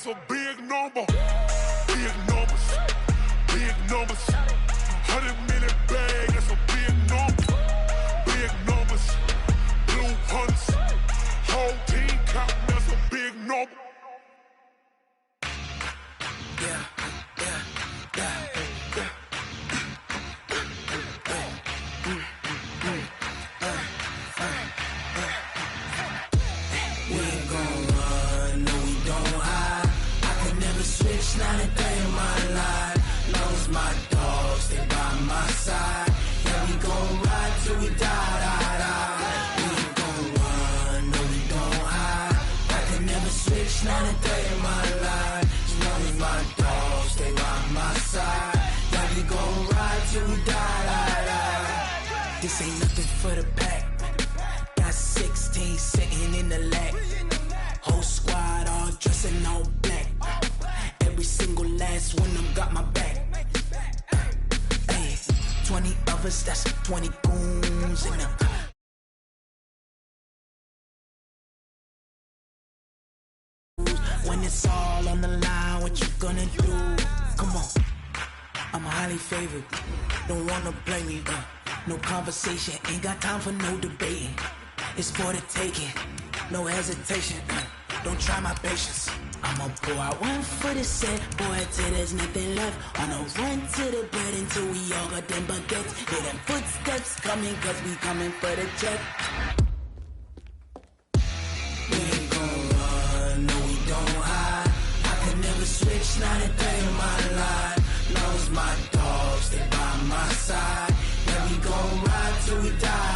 that's a big number. Big numbers, big numbers. 100-minute bag, that's a big number. Big numbers, blue hunts. Whole team count, that's a big number. Yeah. Not a day in my life. Lost my dogs, they by my side. Yeah, we gon' ride till we die. We ain't gon' run, no, we don't hide. I can never switch, not a day in my life. As long as my dogs, they by my side. Yeah, we gon' ride till we die. This ain't nothing for the pack. Got 16 sitting in the lap. Whole squad all dressing all black. Every single last one of them got my back. Hey, 20 of us, that's 20 goons in them. When it's all on the line, what you gonna do? Come on, I'm highly favored. Don't wanna blame me, no conversation. Ain't got time for no debating. It's for the taking, no hesitation. Don't try my patience. I'ma pour out one for the set, boy, till there's nothing left. On a run to the bread until we all got them baguettes. Hear them footsteps coming, cause we coming for the check. We ain't gon' run, no, we don't hide. I could never switch, not a day in my life. Lost my dogs, they by my side. Yeah, we gon' ride till we die.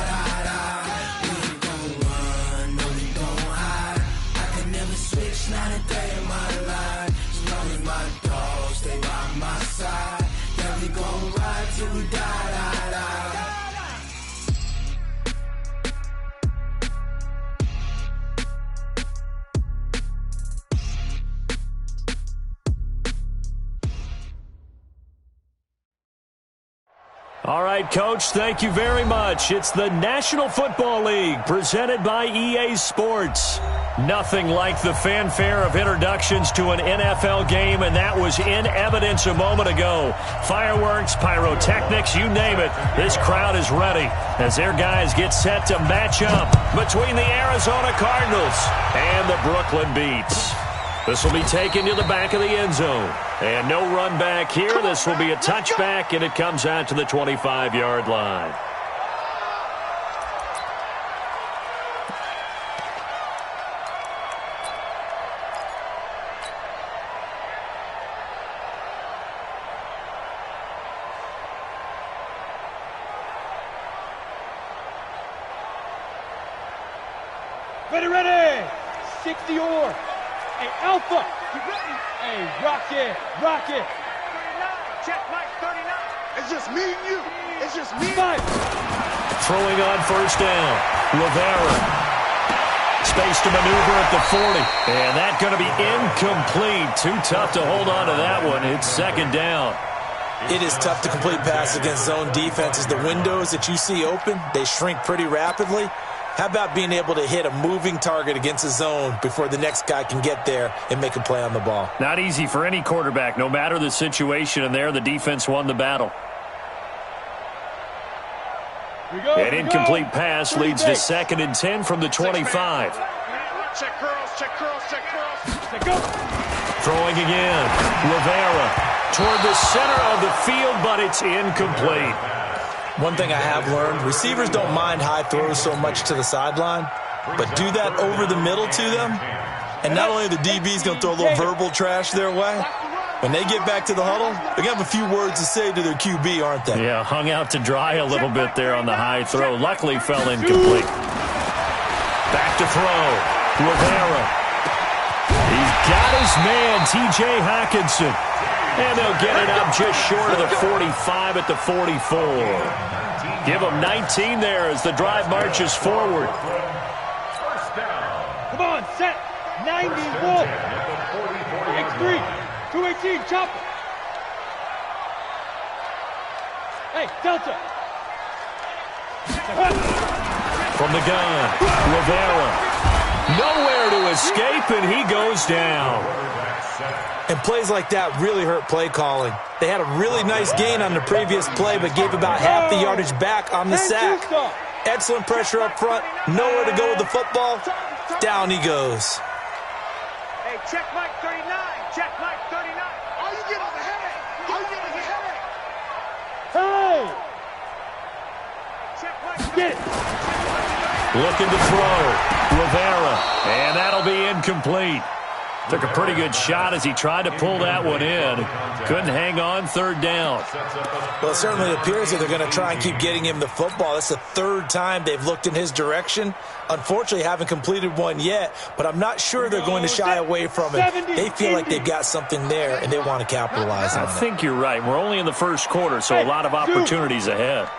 We ain't gon' run, no, we don't hide. I could never switch, not a day in my life. As long as my dogs, they by my side. Yeah, we gon' ride till we die. All right, Coach, thank you very much. It's the National Football League presented by EA Sports. Nothing like the fanfare of introductions to an NFL game, and that was in evidence a moment ago. Fireworks, pyrotechnics, you name it. This crowd is ready as their guys get set to match up between the Arizona Cardinals and the Brooklyn Beats. This will be taken to the back of the end zone. And no run back here. This will be a touchback, and it comes out to the 25-yard line. Ready. 60 or. Hey, Alpha. Hey, rocket. 39. Check Mike, 39. It's just me and you. It's just me. 5. Throwing on first down. Rivera. Space to maneuver at the 40. And that's going to be incomplete. Too tough to hold on to that one. It's second down. It is tough to complete pass against zone defenses. The windows that you see open, they shrink pretty rapidly. How about being able to hit a moving target against a zone before the next guy can get there and make a play on the ball? Not easy for any quarterback, no matter the situation, and there the defense won the battle. An incomplete pass leads to 2nd and 10 from the 25. Check curls. Throwing again. Rivera toward the center of the field, but it's incomplete. One thing I have learned, receivers don't mind high throws so much to the sideline, but do that over the middle to them, and not only the DB's going to throw a little verbal trash their way, when they get back to the huddle, they're going to have a few words to say to their QB, aren't they? Yeah, hung out to dry a little bit there on the high throw. Luckily fell incomplete. Back to throw. Rivera. He's got his man, T.J. Hockenson. And they'll get it up just short of the 45 at the 44. Give them 19 there as the drive marches forward. Come on, set. 90, Wolf. X3. 218, chop. Hey, Delta. From the gun, Rivera. Nowhere to escape, and he goes down. And plays like that really hurt play calling. They had a really nice gain on the previous play, but gave about half the yardage back on the sack. Excellent pressure up front. Nowhere to go with the football. Down he goes. Hey, check Mike 39. Check Mike 39. Oh, you get on the headache. Oh, you get on the headache. Hey! Check Mike. Get it. Looking to throw. Rivera. And that'll be incomplete. Took a pretty good shot as he tried to pull that one in. Couldn't hang on, third down. Well, it certainly appears that they're going to try and keep getting him the football. That's the third time they've looked in his direction. Unfortunately, haven't completed one yet, but I'm not sure they're going to shy away from it. They feel like they've got something there, and they want to capitalize on it. I think you're right. We're only in the first quarter, so a lot of opportunities ahead.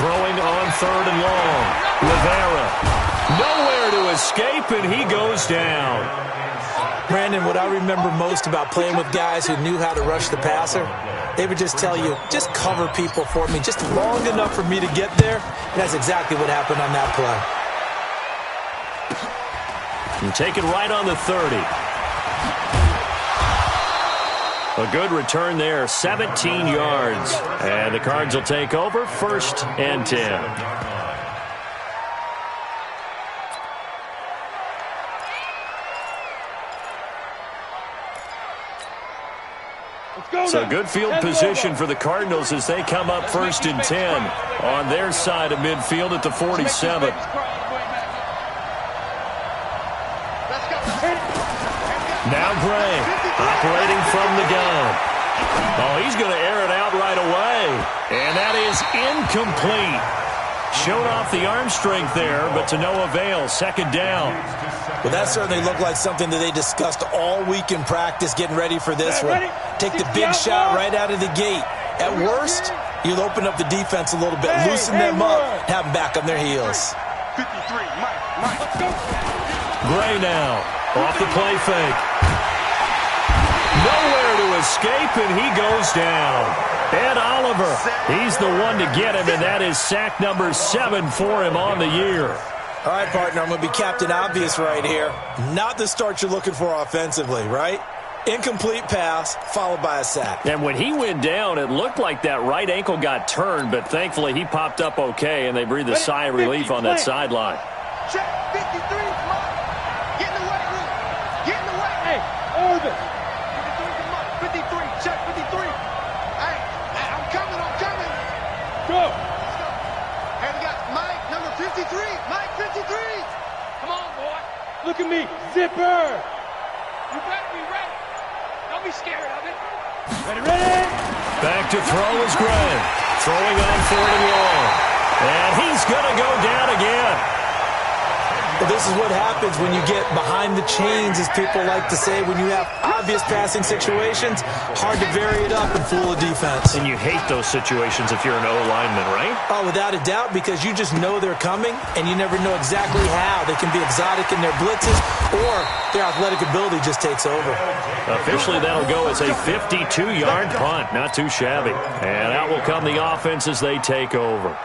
Throwing on third and long. Rivera. Nowhere to escape, and he goes down. Brandon, what I remember most about playing with guys who knew how to rush the passer, they would just tell you, just cover people for me, just long enough for me to get there. And that's exactly what happened on that play. And take it right on the 30. A good return there, 17 yards. And the Cards will take over, 1st and 10. So good field position for the Cardinals as they come up 1st and 10 on their side of midfield at the 47. Now Gray operating from the gun. Oh, he's going to air it out right away. And that is incomplete. Showed off the arm strength there, but to no avail. 2nd down. Well, that certainly looked like something that they discussed all week in practice, getting ready for this one. Take the big shot right out of the gate. At worst, you'll open up the defense a little bit, loosen them up, have them back on their heels. 53, Mike. Gray now, off the play fake. Nowhere to escape, and he goes down. Ed Oliver, he's the one to get him, and that is sack number 7 for him on the year. All right, partner, I'm going to be Captain Obvious right here. Not the start you're looking for offensively, right? Incomplete pass, followed by a sack. And when he went down, it looked like that right ankle got turned, but thankfully he popped up okay, and they breathed a sigh of relief on that sideline. Check 53, come on. Get in the way, Luke. Get in the way. Hey, Irvin. 53, come on. 53, check 53. Hey, I'm coming. Go. Let's go. Hey, we got Mike, number 53. Mike, 53. Come on, boy. Look at me. Zipper. You better be ready. Don't be scared of it. Ready. Back to throw is Gray. Throwing on 4th and long. And he's going to go down again. Well, this is what happens when you get behind the chains, as people like to say. When you have obvious passing situations, hard to vary it up and fool a defense. And you hate those situations if you're an O-lineman, right? Oh, without a doubt, because you just know they're coming, and you never know exactly how. They can be exotic in their blitzes, or their athletic ability just takes over. Officially, that'll go as a 52-yard punt. Not too shabby. And out will come the offense as they take over.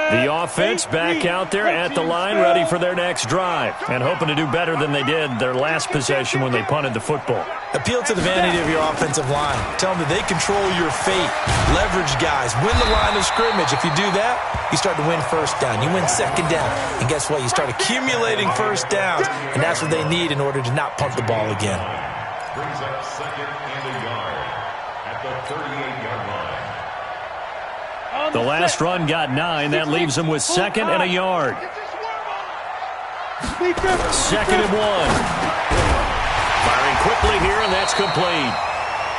The offense back out there at the line, ready for their next drive, and hoping to do better than they did their last possession when they punted the football. Appeal to the vanity of your offensive line. Tell them that they control your fate. Leverage guys. Win the line of scrimmage. If you do that, you start to win 1st down. You win 2nd down. And guess what? You start accumulating 1st downs, and that's what they need in order to not punt the ball again. Brings up 2nd and a yard at the 38-yard line. The last run got 9. That leaves them with 2nd and a yard. 2nd and 1. Firing quickly here, and that's complete.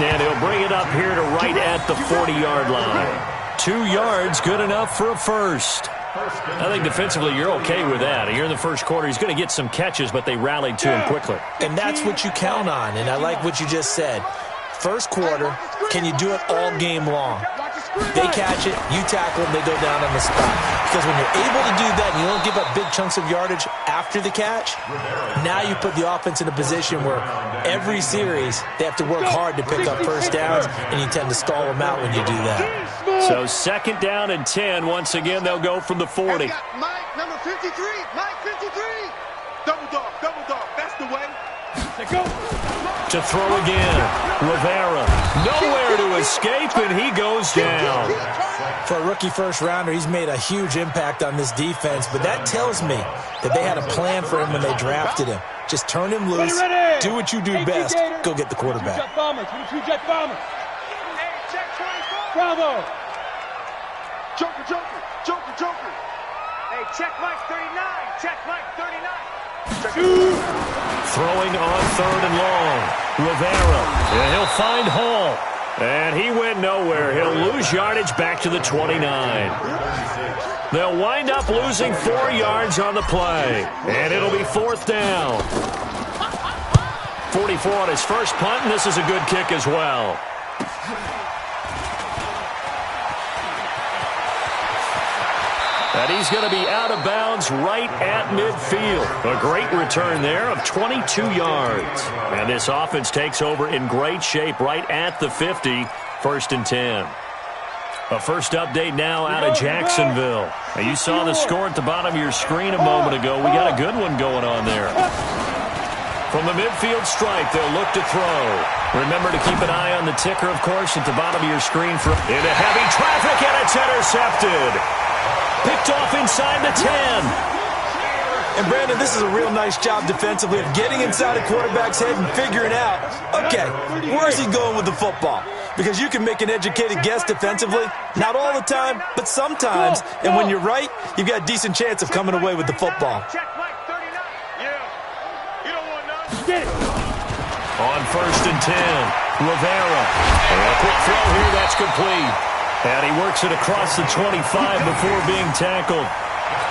And he'll bring it up here to right at the 40-yard line. 2 yards, good enough for a first. I think defensively you're okay with that. Here in the first quarter, he's going to get some catches, but they rallied to him quickly. And that's what you count on, and I like what you just said. First quarter, can you do it all game long? They catch it, you tackle them, they go down on the spot. Because when you're able to do that and you don't give up big chunks of yardage after the catch, now you put the offense in a position where every series they have to work hard to pick up first downs, and you tend to stall them out when you do that. So 2nd down and 10. Once again, they'll go from the 40. Mike, number 53. Mike, 53. Double dog. That's the way. Go. To throw again. Rivera. Nowhere to escape, and he goes down. For a rookie first-rounder, he's made a huge impact on this defense, but that tells me that they had a plan for him when they drafted him. Just turn him loose, do what you do best, go get the quarterback. Jet bombers. Hey, check 24. Bravo. Joker. Hey, check Mike 39. Check Mike 39. Throwing on 3rd and long. Rivera. And he'll find Hall. And he went nowhere. He'll lose yardage back to the 29. They'll wind up losing 4 yards on the play. And it'll be 4th down. 44 on his first punt, and this is a good kick as well. And he's going to be out of bounds right at midfield. A great return there of 22 yards. And this offense takes over in great shape right at the 50, 1st and 10. A first update now out of Jacksonville. Now, you saw the score at the bottom of your screen a moment ago. We got a good one going on there. From the midfield stripe, they'll look to throw. Remember to keep an eye on the ticker, of course, at the bottom of your screen. Into heavy traffic, and it's intercepted. Picked off inside the 10. And, Brandon, this is a real nice job defensively of getting inside a quarterback's head and figuring out, okay, where's he going with the football? Because you can make an educated guess defensively, not all the time, but sometimes. And when you're right, you've got a decent chance of coming away with the football. Check Mike 39. Yeah. You don't want none. Get it. On 1st and 10, Rivera. And a quick throw here, that's complete. And he works it across the 25 before being tackled.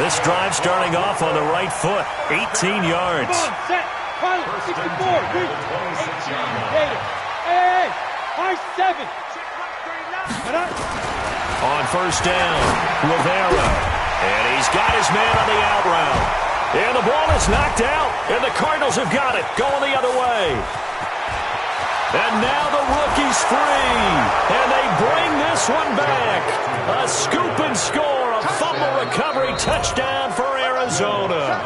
This drive starting off on the right foot, 18 yards. Set. Pilot, 64. Reach. 18. Hey. High 7. On 1st down, Rivera. And he's got his man on the out route. And the ball is knocked out. And the Cardinals have got it, going the other way. And now the rookie's free. And they bring this one back. A scoop and score, a fumble recovery touchdown for Arizona.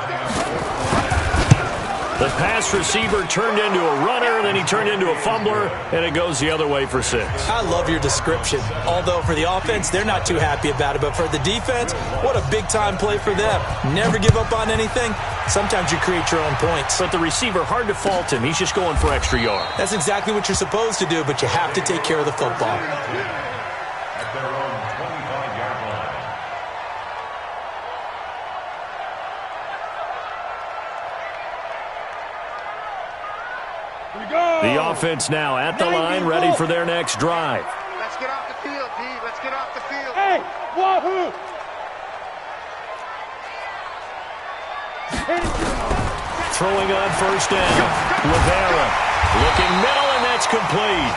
The pass receiver turned into a runner, then he turned into a fumbler, and it goes the other way for 6. I love your description. Although for the offense, they're not too happy about it. But for the defense, what a big-time play for them. Never give up on anything. Sometimes you create your own points. But the receiver, hard to fault him. He's just going for extra yard. That's exactly what you're supposed to do, but you have to take care of the football. At their own 25-yard line. The offense now at the line, ready for their next drive. Let's get off the field, D. Let's get off the field. Hey, wahoo! Throwing on 1st down, Rivera. Looking middle, and that's complete.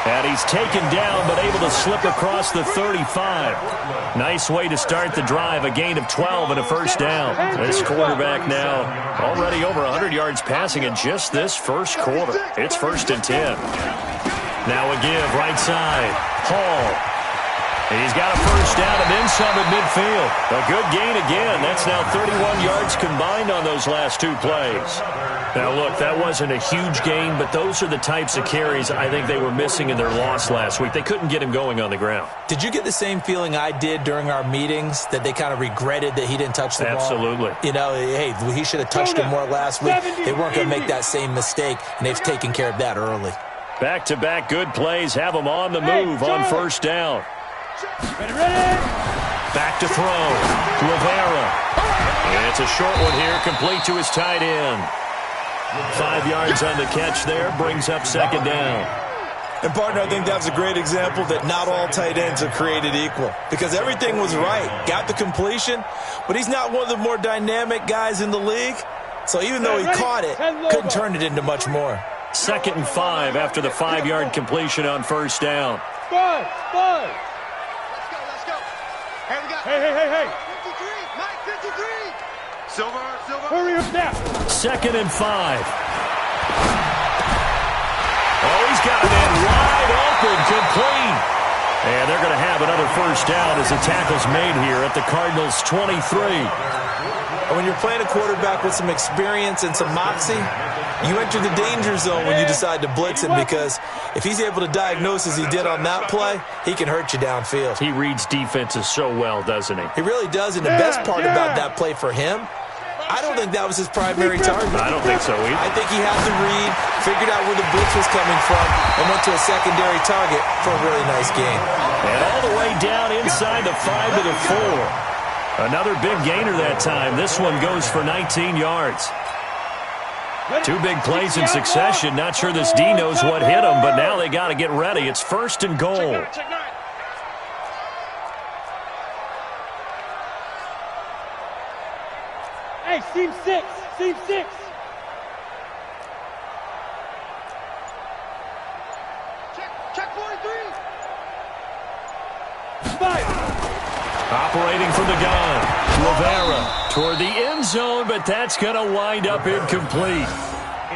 And he's taken down, but able to slip across the 35. Nice way to start the drive, a gain of 12 and a 1st down. This quarterback now already over 100 yards passing in just this first quarter. It's 1st and 10. Now a give, right side, Hall. He's got a 1st down and then some at midfield. A good gain again. That's now 31 yards combined on those last 2 plays. Now, look, that wasn't a huge gain, but those are the types of carries I think they were missing in their loss last week. They couldn't get him going on the ground. Did you get the same feeling I did during our meetings, that they kind of regretted that he didn't touch the ball? Absolutely. You know, hey, he should have touched it more last week. They weren't going to make that same mistake, and they've taken care of that early. Back-to-back good plays have them on the move on 1st down. Ready. Back to throw. Rivera. And it's a short one here, complete to his tight end. 5 yards on the catch there, brings up 2nd down. And, partner, I think that's a great example that not all tight ends are created equal. Because everything was right. Got the completion, but he's not one of the more dynamic guys in the league. So even though he caught it, couldn't turn it into much more. 2nd and 5 after the 5-yard completion on 1st down. Five. Hey, we got. Hey. 53. Mike, 53. Silver. Hurry up now. 2nd and 5. Oh, he's got it in wide open, complete. And they're going to have another first down as the tackle's made here at the Cardinals' 23. And when you're playing a quarterback with some experience and some moxie, you enter the danger zone when you decide to blitz him, because if he's able to diagnose as he did on that play, he can hurt you downfield. He reads defenses so well, doesn't he? He really does, and the best part about that play for him, I don't think that was his primary target. I don't think so either. I think he had the read, figured out where the blitz was coming from, and went to a secondary target for a really nice gain. And all the way down inside the 5 to the 4. Another big gainer that time. This one goes for 19 yards. 2 big plays in succession. Not sure this D knows what hit him, but now they got to get ready. It's 1st and goal. Hey, seam 6. Check 43. 5. Operating from the gun, Rivera toward the end zone, but that's going to wind up incomplete.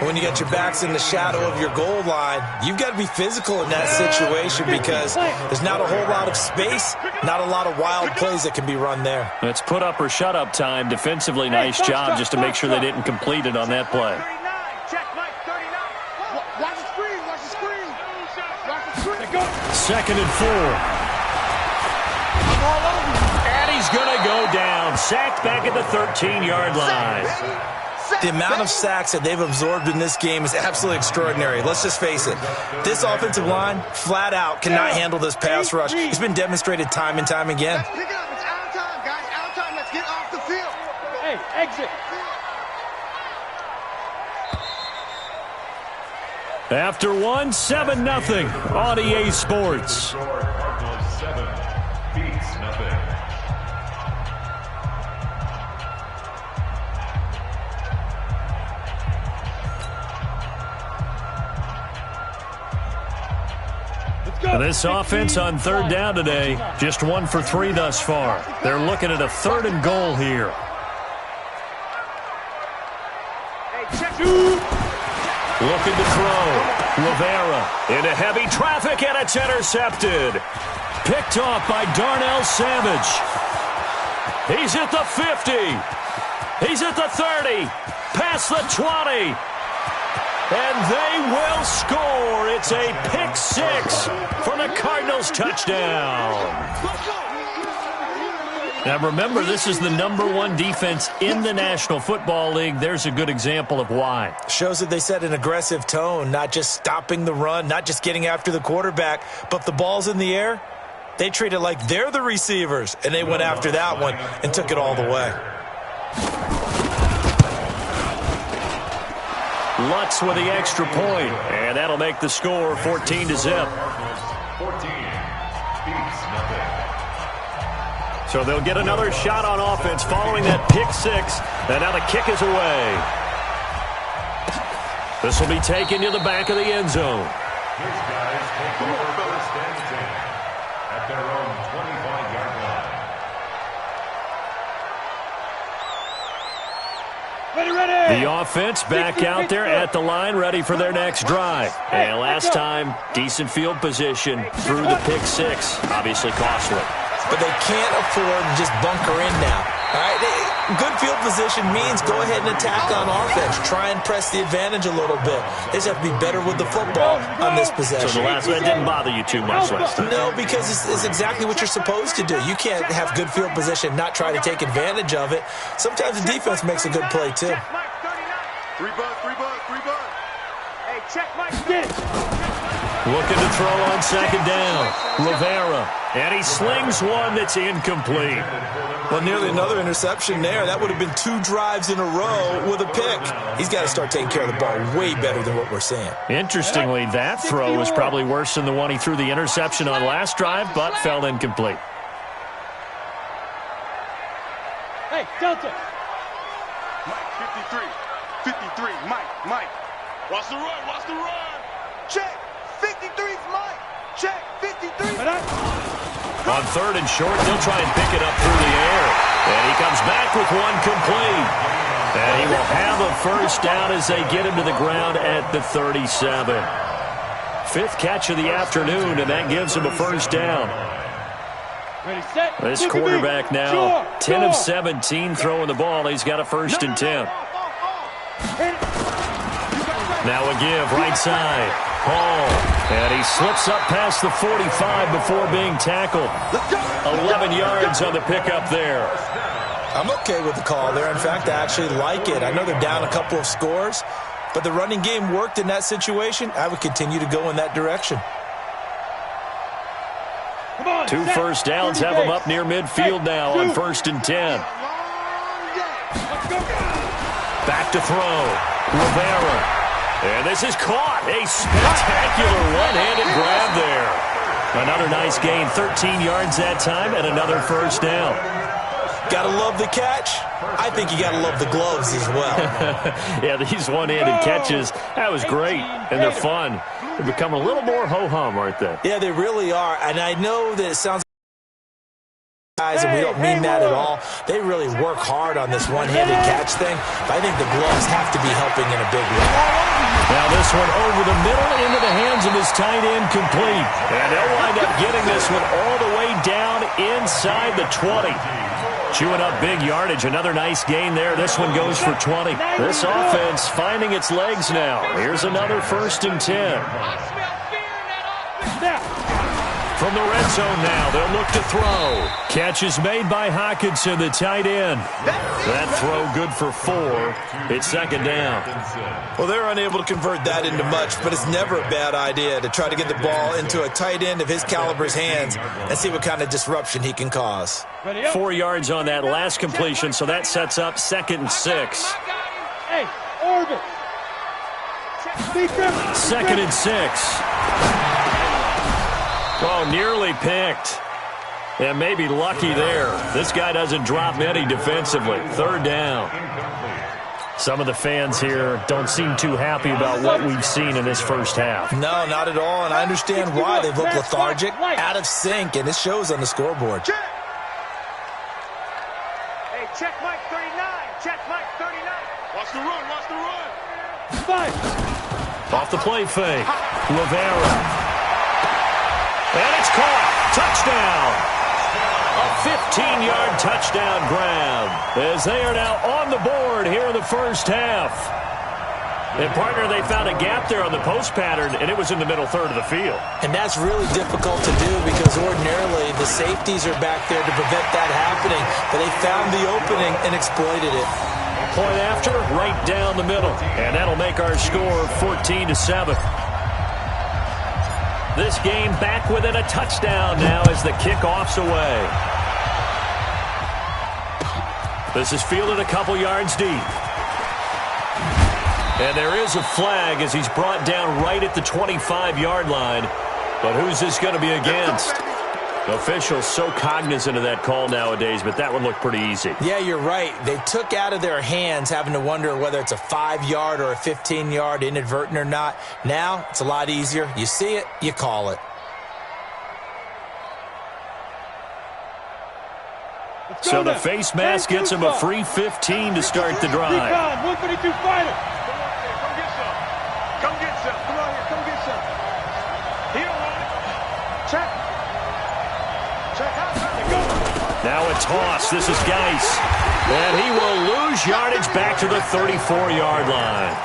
When you get your backs in the shadow of your goal line, you've got to be physical in that situation, because there's not a whole lot of space, not a lot of wild plays that can be run there. It's put up or shut up time. Defensively, nice job just to make sure they didn't complete it on that play. 39. Check, Mike, 39. Watch the screen. Watch the screen. 2nd and 4. And he's going to go down. Sacked back at the 13-yard line. The amount of sacks that they've absorbed in this game is absolutely extraordinary. Let's just face it. This offensive line, flat out, cannot handle this pass rush. It's been demonstrated time and time again. Let's pick it up. It's out of time, guys. Out of time. Let's get off the field. Hey, exit. After 1, 7-0 on EA Sports. Cardinals 7, Beats nothing. This offense on 3rd down today, just 1 for 3 thus far. They're looking at a 3rd and goal here. Looking to throw. Rivera into heavy traffic, and it's intercepted. Picked off by Darnell Savage. He's at the 50. He's at the 30. Past the 20. And they will score. It's a pick 6 for the Cardinals touchdown. Now remember, this is the #1 defense in the National Football League. There's a good example of why. Shows that they set an aggressive tone, not just stopping the run, not just getting after the quarterback, but if the ball's in the air, they treat it like they're the receivers, and they went after that one and took it all the way. Lutz with the extra point, and that'll make the score 14-0. 14, Beats nothing. So they'll get another shot on offense following that pick 6, and now the kick is away. This will be taken to the back of the end zone. His guys take over first and 10 at their own 25-yard line. Ready. The offense back out there at the line, ready for their next drive. And last time, decent field position through the pick 6. Obviously costly. But they can't afford to just bunker in now. All right, good field position means go ahead and attack on offense. Try and press the advantage a little bit. They just have to be better with the football on this possession. So the last one didn't bother you too much last time? No, because it's exactly what you're supposed to do. You can't have good field position, not try to take advantage of it. Sometimes the defense makes a good play, too. Three bud. Hey, check Mike. Looking to throw on 2nd down. Rivera. And he slings one that's incomplete. Well, nearly another interception there. That would have been 2 drives in a row with a pick. He's got to start taking care of the ball way better than what we're seeing. Interestingly, that throw was probably worse than the one he threw the interception on last drive, but fell incomplete. Hey, Delta. Mike, 53, Mike. Watch the run. Check, 53's Mike. Check, 53. On 3rd and short, they'll try and pick it up through the air. And he comes back with one complete. And he will have a first down as they get him to the ground at the 37. 5th catch of the afternoon, and that gives him a first down. Ready, set. This quarterback now, 10 of 17 throwing the ball. He's got a 1st and 10. Now a give, right side. Hall. And he slips up past the 45 before being tackled. 11 yards on the pickup there. I'm okay with the call there. In fact, I actually like it. I know they're down a couple of scores, but the running game worked in that situation. I would continue to go in that direction. 2 first downs have him up near midfield now on 1st and 10. Back to throw. Rivera. And this is caught. A spectacular one-handed grab there. Another nice gain. 13 yards that time and another first down. Gotta love the catch. I think you gotta love the gloves as well. Yeah, these one-handed catches, that was great. And they're fun. They've become a little more ho-hum, aren't they? Yeah, they really are. And I know that it sounds guys, and we don't mean that at all. They really work hard on this one-handed catch thing, but I think the gloves have to be helping in a big way. Now this one over the middle into the hands of his tight end, complete. And they'll wind up getting this one all the way down inside the 20. Chewing up big yardage. Another nice gain there. This one goes for 20. This offense finding its legs now. Here's another 1st and 10. From the red zone now, they'll look to throw. Catch is made by Hockenson, the tight end. That throw good for 4. It's 2nd down. Well, they're unable to convert that into much, but it's never a bad idea to try to get the ball into a tight end of his caliber's hands and see what kind of disruption he can cause. 4 yards on that last completion, so that sets up 2nd and 6. Hey, orbit. 2nd and 6. Oh, nearly picked. And maybe lucky there. This guy doesn't drop many defensively. 3rd down. Some of the fans here don't seem too happy about what we've seen in this first half. No, not at all, and I understand why. They've looked lethargic, out of sync, and it shows on the scoreboard. Check. Hey, check Mike 39. Check Mike 39. Watch the run. Watch the run. Five. Off the play fake. Rivera. And it's caught. Touchdown. A 15-yard touchdown grab as they are now on the board here in the first half. And, partner, they found a gap there on the post pattern, and it was in the middle third of the field. And that's really difficult to do because ordinarily the safeties are back there to prevent that happening. But they found the opening and exploited it. Point after, right down the middle. And that'll make our score 14-7. This game back within a touchdown now as the kickoff's away. This is fielded a couple yards deep. And there is a flag as he's brought down right at the 25-yard line. But who's this going to be against? Officials so cognizant of that call nowadays, but that would look pretty easy. Yeah, you're right. They took out of their hands having to wonder whether it's a 5-yard or a 15-yard inadvertent or not. Now, it's a lot easier. You see it, you call it. So the face mask gets him a free 15 to start the drive. 122 fighter. Come get some. Come get some. Come on here. Come get some. He don't want it. Check. Now a toss. This is Geis. And he will lose yardage back to the 34-yard line.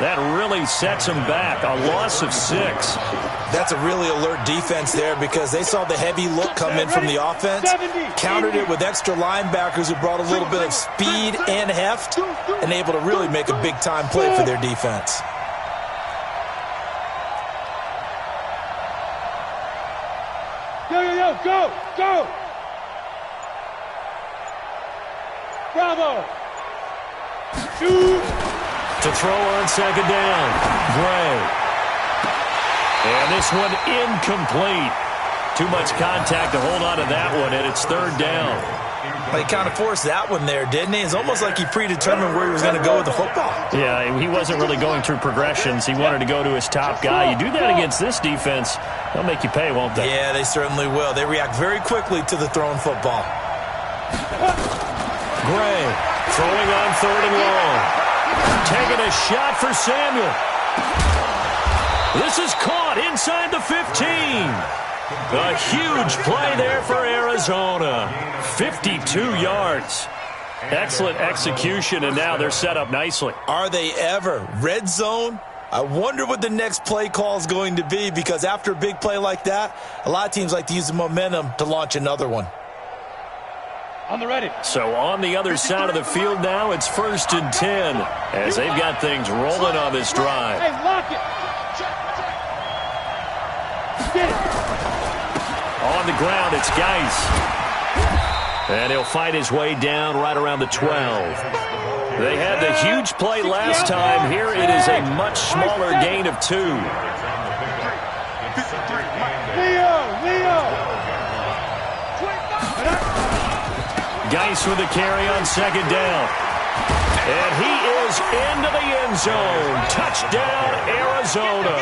That really sets him back. A loss of 6. That's a really alert defense there because they saw the heavy look come in from the offense, countered it with extra linebackers who brought a little bit of speed and heft, and able to really make a big-time play for their defense. Yo, go, go. Bravo. Shoot. To throw on 2nd down. Gray. And this one incomplete. Too much contact to hold on to that one, and it's 3rd down. Well, he kind of forced that one there, didn't he? It's almost like he predetermined where he was going to go with the football. Yeah, he wasn't really going through progressions. He wanted to go to his top guy. You do that against this defense, they'll make you pay, won't they? Yeah, they certainly will. They react very quickly to the thrown football. Gray throwing on 3rd and long. Taking a shot for Samuel. This is caught inside the 15. A huge play there for Arizona. 52 yards. Excellent execution, and now they're set up nicely. Are they ever? Red zone? I wonder what the next play call is going to be, because after a big play like that, a lot of teams like to use the momentum to launch another one. On the ready. So on the other side of the field now, it's 1st and 10 as they've got things rolling on this drive. Hey, lock it. Get it. On the ground, it's Geis. And he'll fight his way down right around the 12. They had the huge play last time. Here it is a much smaller gain of 2. Leo. Geis with the carry on 2nd down. And he is into the end zone. Touchdown, Arizona.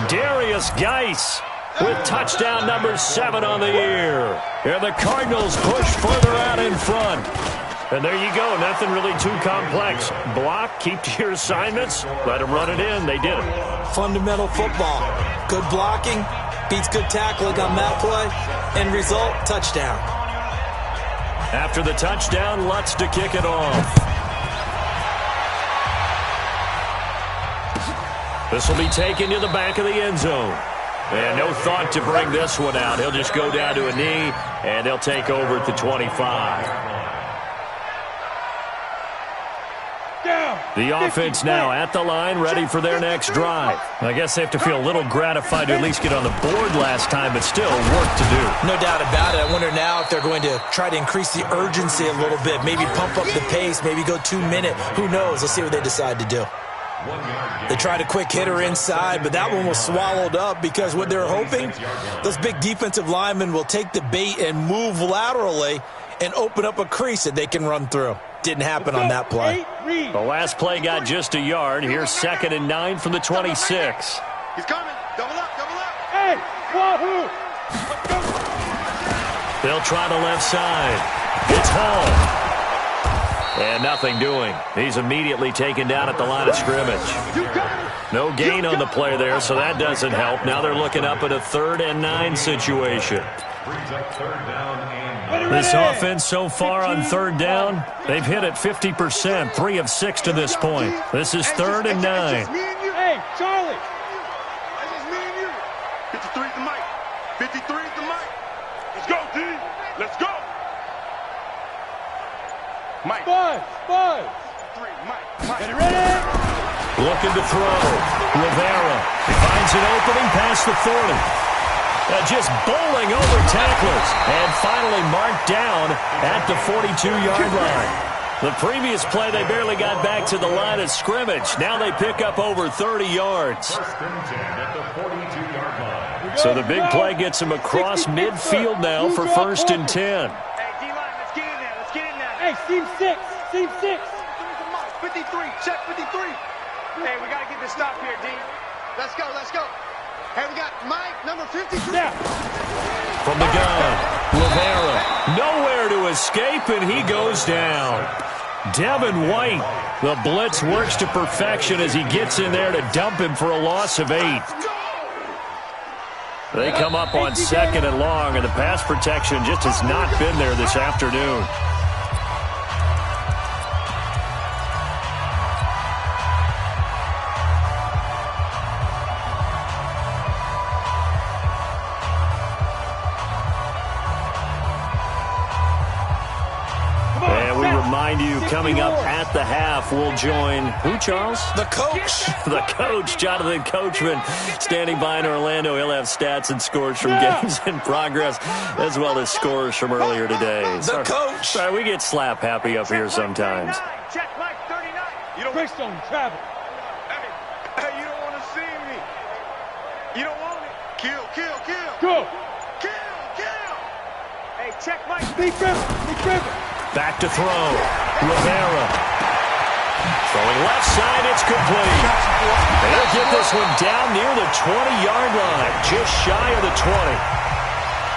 Darius Geis with touchdown number 7 on the year. And the Cardinals push further out in front. And there you go. Nothing really too complex. Block, keep to your assignments, let them run it in. They did it. Fundamental football. Good blocking beats good tackling on that play. End result, touchdown. After the touchdown, Lutz to kick it off. This will be taken to the back of the end zone. And no thought to bring this one out. He'll just go down to a knee, and they'll take over at the 25. The offense now at the line, ready for their next drive. I guess they have to feel a little gratified to at least get on the board last time, but still work to do. No doubt about it. I wonder now if they're going to try to increase the urgency a little bit, maybe pump up the pace, maybe go 2-minute. Who knows? Let's see what they decide to do. They tried a quick hitter inside, but that one was swallowed up because what they're hoping, those big defensive linemen will take the bait and move laterally and open up a crease that they can run through. Didn't happen on that play. The last play got just a yard. Here's 2nd and 9 from the 26. He's coming. Double up. Hey, Wahoo! They'll try the left side. It's Hall. And nothing doing. He's immediately taken down at the line of scrimmage. No gain on the play there, so that doesn't help. Now they're looking up at a 3rd and 9 situation. This offense so far on 3rd down, they've hit it 50%, 3 of 6 to this point. This is 3rd and 9. Hey, Charlie. That's just me and you. 53 is the mic. 53 is the mic. Let's go, D. Let's go. Mike. Buzz. 3, Mike. Get it ready. Looking to throw. Rivera finds an opening past the 40. Just bowling over tacklers. And finally marked down at the 42-yard line. The previous play, they barely got back to the line of scrimmage. Now they pick up over 30 yards. So the big play gets them across midfield now for 1st and 10. Hey, D-line, let's get in there. Let's get in there. Hey, team 6. Team 6. 53. Check 53. Hey, we got to get this stop here, D. Let's go. Hey, we got Mike, number 53. Yeah. From the gun, Rivera, nowhere to escape, and he goes down. Devin White, the blitz works to perfection as he gets in there to dump him for a loss of 8. They come up on 2nd and long, and the pass protection just has not been there this afternoon. Coming up at the half, we'll join who, Charles? The coach. The coach, Jonathan Coachman, standing by in Orlando. He'll have stats and scores from games in progress, as well as scores from earlier today. The coach. Sorry, we get slap happy up here sometimes. Check Mike 39. You don't Bristol travel. Hey, you don't want to see me. You don't want it. Kill. Go. Kill. Hey, Hey, check Mike. Big dribble. Back to throw. Rivera. Throwing left side, it's complete. They'll get this one down near the 20-yard line, just shy of the 20.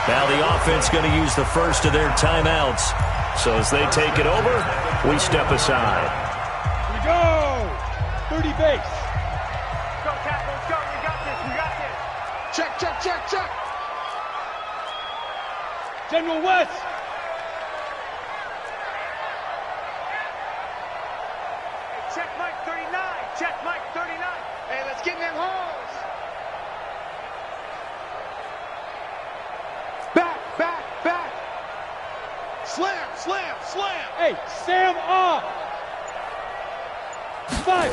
Now the offense going to use the first of their timeouts. So as they take it over, we step aside. Here we go. 30 base. Go, Cap, let's go. We got this. Check. General West. Hey, check Mike 39. Hey, let's get in them holes. Back. Slam. Hey, Sam off. 5.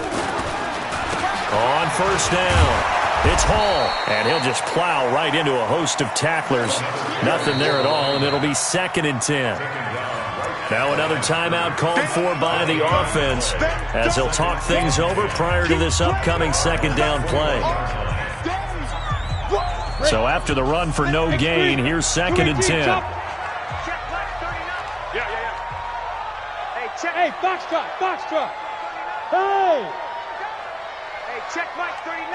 On first down. It's Hall, and he'll just plow right into a host of tacklers. Nothing there at all, and it'll be 2nd and 10. Now another timeout called for by the offense as they'll talk things over prior to this upcoming 2nd down play. So after the run for no gain, here's 2nd and 10. Check Mike 39. Yeah. Hey, check. Hey, Foxtrot. Hey. Hey, check Mike 39.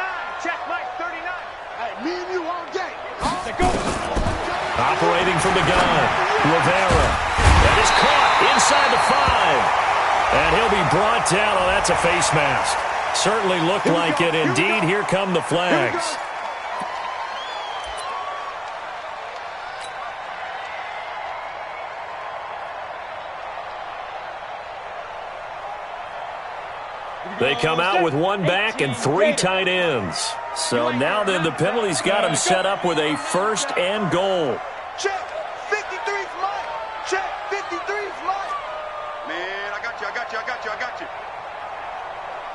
Hey, me and you all day. Let's go. Operating from the gun, Rivera. That is caught inside the 5. And he'll be brought down. Oh, that's a face mask. Certainly looked like it. Indeed, here come the flags. They come out with one back and 3 tight ends. So now then the penalty's got them set up with a 1st and goal. Check 53's Mike. Check 53's Mike. Man, I got you.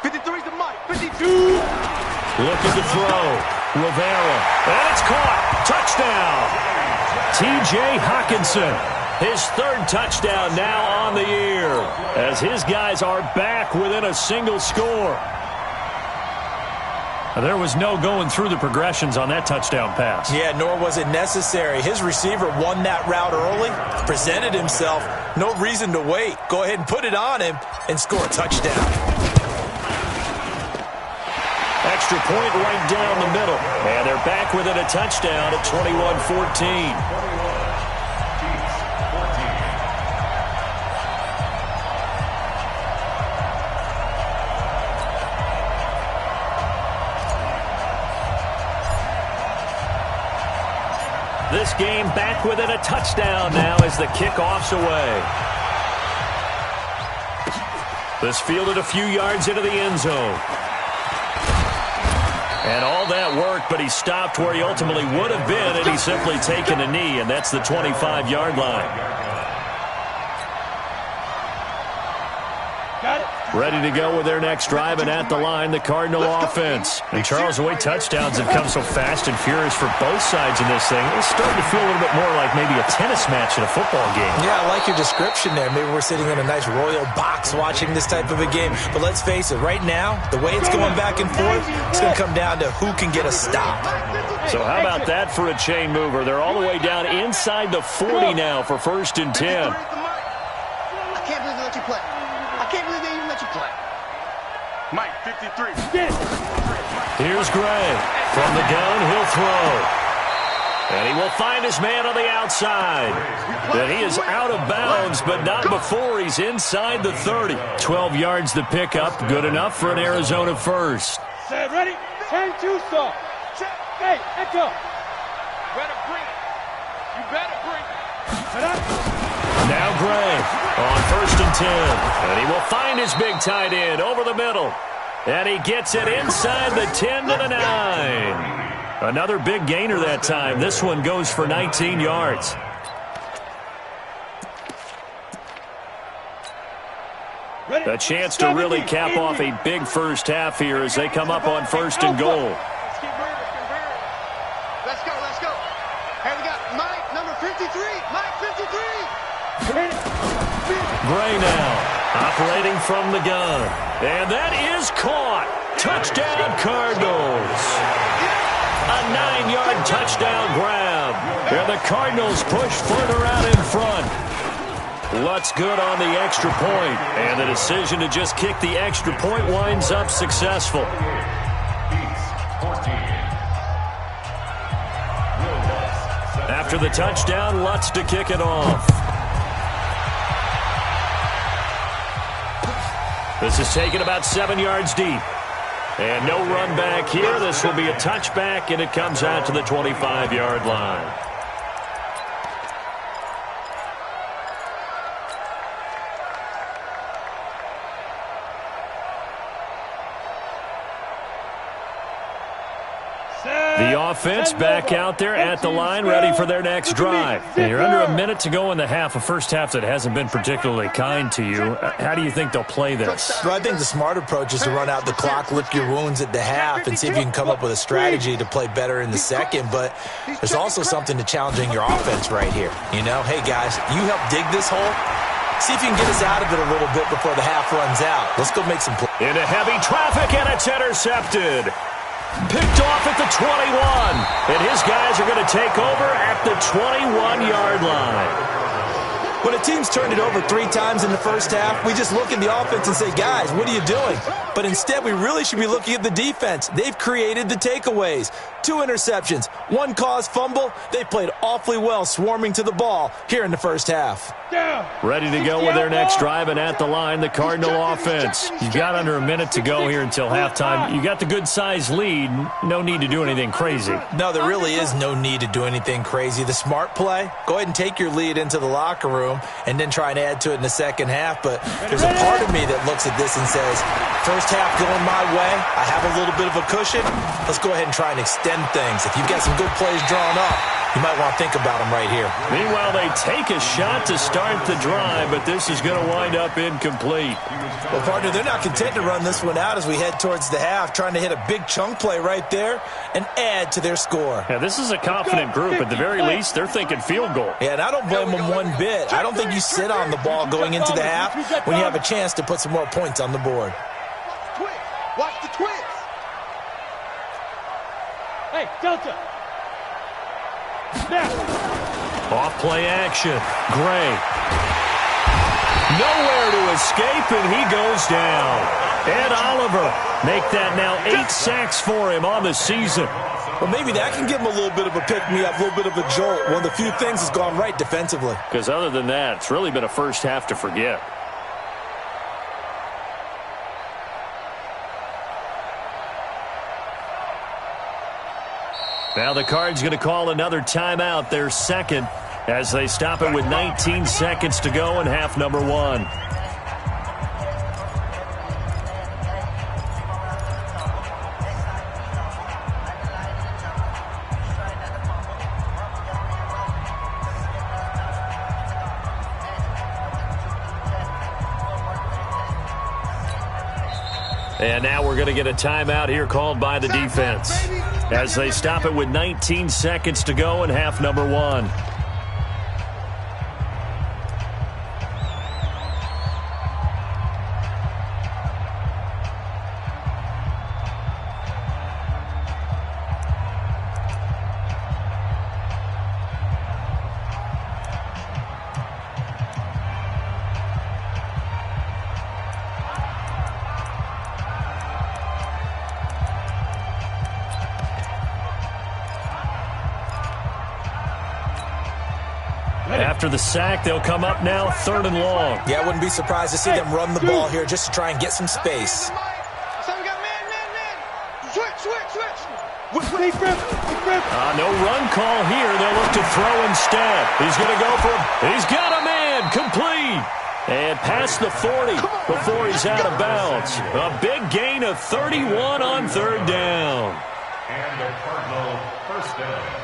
53's the Mike. 52. Looking to throw. Rivera. And it's caught. Touchdown. T.J. Hawkinson. His 3rd touchdown now on the year as his guys are back within a single score. There was no going through the progressions on that touchdown pass. Yeah, nor was it necessary. His receiver won that route early, presented himself. No reason to wait. Go ahead and put it on him and score a touchdown. Extra point right down the middle. And they're back within a touchdown at 21-14. This game back within a touchdown now as the kickoff's away. This fielded a few yards into the end zone. And all that work, but he stopped where he ultimately would have been had he simply taken a knee, and that's the 25-yard line. Got it. Ready to go with their next drive, and at the line, the Cardinal offense. And Charles, the way touchdowns have come so fast and furious for both sides in this thing, it's starting to feel a little bit more like maybe a tennis match in a football game. Yeah, I like your description there. Maybe we're sitting in a nice royal box watching this type of a game. But let's face it, right now, the way it's going back and forth, it's going to come down to who can get a stop. So how about that for a chain mover? They're all the way down inside the 40 now for 1st and 10. I can't believe they let you play. I can't believe they even let you play. Mike, 53. Here's Gray. From the gun, he'll throw. And he will find his man on the outside. And he is out of bounds, but not before he's inside the 30. 12 yards to pick up. Good enough for an Arizona first. Set, ready? 10-2 stop. Hey, echo. Better bring it. You better bring it. Set up. Now Gray on 1st and 10. And he will find his big tight end over the middle. And he gets it inside the 10 to the 9. Another big gainer that time. This one goes for 19 yards. A chance to really cap off a big first half here as they come up on 1st and goal. Let's go. Hey, we got Mike, number 53. Mike, 53. Gray now, operating from the gun. And that is caught. Touchdown, Cardinals. A 9-yard touchdown grab. And the Cardinals push further out in front. What's good on the extra point? And the decision to just kick the extra point winds up successful. After the touchdown, Lutz to kick it off. This is taken about 7 yards deep. And no run back here. This will be a touchback, and it comes out to the 25-yard line. The offense back out there at the line, ready for their next drive. And you're under a minute to go in the half, a first half that hasn't been particularly kind to you. How do you think they'll play this? Well, I think the smart approach is to run out the clock, lick your wounds at the half, and see if you can come up with a strategy to play better in the second. But there's also something to challenging your offense right here. You know, hey, guys, you help dig this hole. See if you can get us out of it a little bit before the half runs out. Let's go make some plays. Into heavy traffic, and it's intercepted. Picked off at the 21. And his guys are going to take over at the 21-yard line. When a team's turned it over 3 times in the first half, we just look at the offense and say, guys, what are you doing? But instead, we really should be looking at the defense. They've created the takeaways. 2 interceptions, 1 caused fumble. They played awfully well swarming to the ball here in the first half. Ready to go with their next drive, and at the line, the Cardinal offense. You've got under a minute to go here until halftime. You got the good-sized lead. No need to do anything crazy. No, there really is no need to do anything crazy. The smart play, go ahead and take your lead into the locker room and then try and add to it in the second half. But there's a part of me that looks at this and says, first half going my way, I have a little bit of a cushion. Let's go ahead and try and extend things. If you've got some good plays drawn up, you might want to think about them right here. Meanwhile, they take a shot to start the drive, but this is going to wind up incomplete. Well, partner, they're not content to run this one out as we head towards the half, trying to hit a big chunk play right there and add to their score. Yeah, this is a confident group. At the very least, they're thinking field goal. Yeah, and I don't blame them one bit. I don't think you sit on the ball going into the half when you have a chance to put some more points on the board. Watch the twins. Hey, Delta. Snap. Off play action. Gray. Nowhere to escape, and he goes down. Ed Oliver make that now 8 sacks for him on the season. Well, maybe that can give him a little bit of a pick-me-up, a little bit of a jolt. One of the few things that's gone right defensively. Because other than that, it's really been a first half to forget. Now the Cards going to call another timeout, their second, as they stop it with 19 seconds to go in half number 1. And now we're going to get a timeout here called by the defense as they stop it with 19 seconds to go in half number 1. After the sack, they'll come up now 3rd and long. Yeah, I wouldn't be surprised to see them run the ball here just to try and get some space. So we got man. Switch. No run call here. They'll look to throw instead. He's going to go for him. He's got a man. Complete. And past the 40 before he's out of bounds. A big gain of 31 on 3rd down. And the Cardinal first down.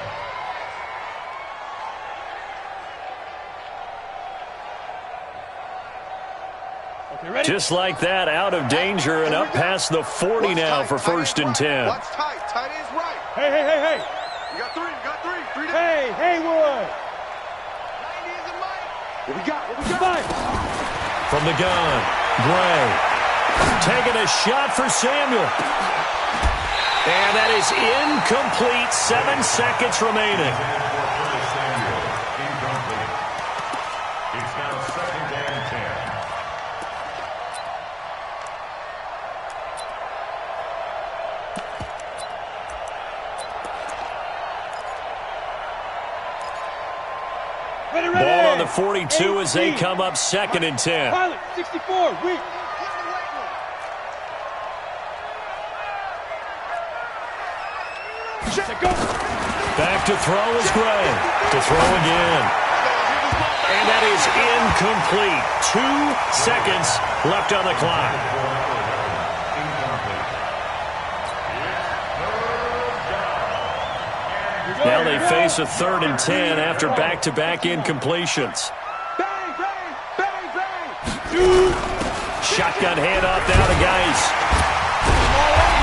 Just like that, out of danger and up past the 40 now for 1st and 10. Watch tight. Tight is right. Hey. You got three. Hey, Haywood. 90 is a mic. What we got? Five. From the gun, Gray. Taking a shot for Samuel. And that is incomplete. 7 seconds remaining. 42 as they come up 2nd and 10. Pilot, 64, weak. Back to throw is Gray. To throw again. And that is incomplete. 2 seconds left on the clock. Now they face a 3rd and 10 after back-to-back incompletions. Bang, bang, bang, bang. Shotgun handoff now to Geis.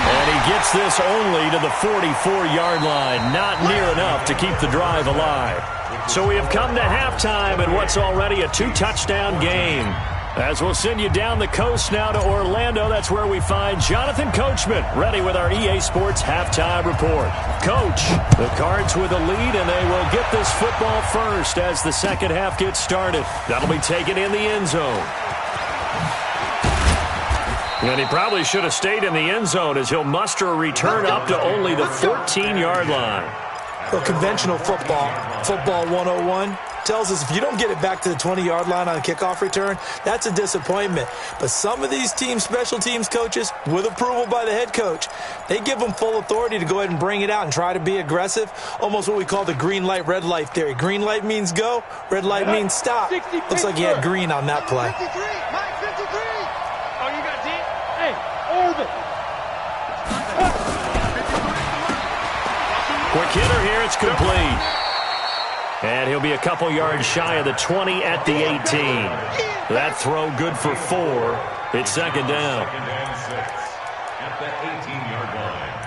And he gets this only to the 44-yard line. Not near enough to keep the drive alive. So we have come to halftime in what's already a 2-touchdown game. As we'll send you down the coast now to Orlando, that's where we find Jonathan Coachman, ready with our EA Sports halftime report. Coach, the Cards with a lead, and they will get this football first as the second half gets started. That'll be taken in the end zone. And he probably should have stayed in the end zone as he'll muster a return up to only the 14-yard line. Well, conventional football 101, tells us if you don't get it back to the 20-yard line on a kickoff return, that's a disappointment. But some of these team special teams coaches, with approval by the head coach, they give them full authority to go ahead and bring it out and try to be aggressive, almost what we call the green light, red light theory. Green light means go, red light means stop. Looks like he had green on that play. 53, Mike 53. Oh, you got D? Hey, Orbit. Quick hitter here, it's complete. And he'll be a couple yards shy of the 20 at the 18. That throw good for 4. It's second down. Second and 6 at the 18-yard line.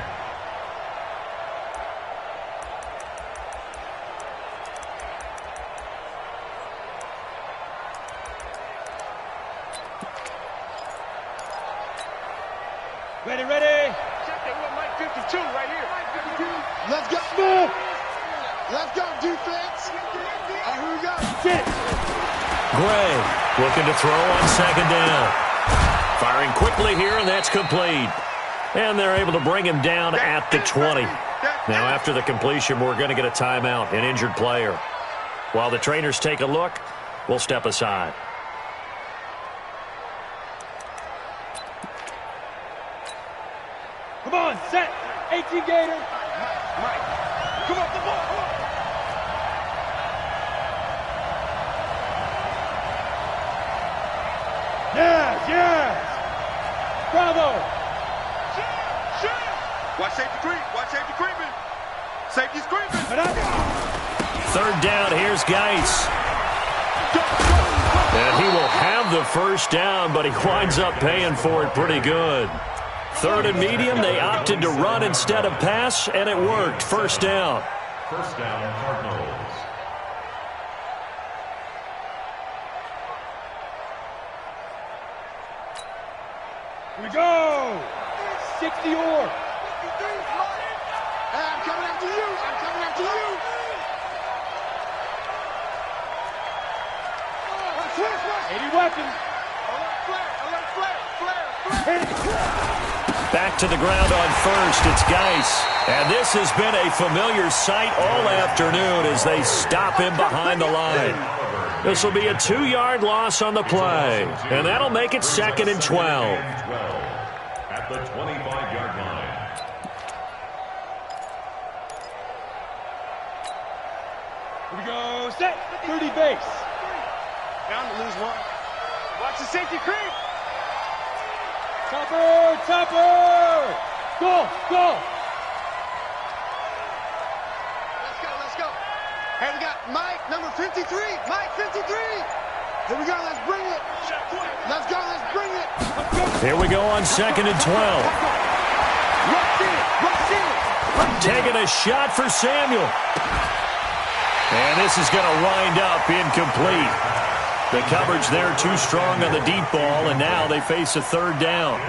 Ready, ready. Check that one, Mike 52 right here. Mike 52. Let's go. Let's go, defense. All right, here we go. Sit. Gray looking to throw on second down. Firing quickly here, and that's complete. And they're able to bring him down at the 20. Now, after the completion, we're going to get a timeout, an injured player. While the trainers take a look, we'll step aside. Come on, set. 18 Gator. Mike, come on, the ball. Come on. Yes. Bravo. Watch safety creep. Watch safety creeping. Safety's creeping. Third down, here's Geis. And he will have the first down, but he winds up paying for it pretty good. 3rd and medium, they opted to run instead of pass, and it worked. First down. First down, Cardinals. Here we go. 60 or. Hey, I'm coming after you. I'm coming after you. Watch 80 weapons. Alert flare. Back to the ground on first, it's Geis. And this has been a familiar sight all afternoon as they stop him behind the line. This will be a 2-yard loss on the play, and that'll make it 2nd and 12. At the 25-yard line. Here we go. Set. 30 base. Down to lose one. Watch the safety creep. Topper. Go. Let's go. Hey, we got Mike, number 53. Mike 53. Here we go. Let's bring it. Let's go. Let's bring it. Here we go on 2nd and 12. Taking a shot for Samuel. And this is going to wind up incomplete. The coverage there too strong on the deep ball, and now they face a 3rd down.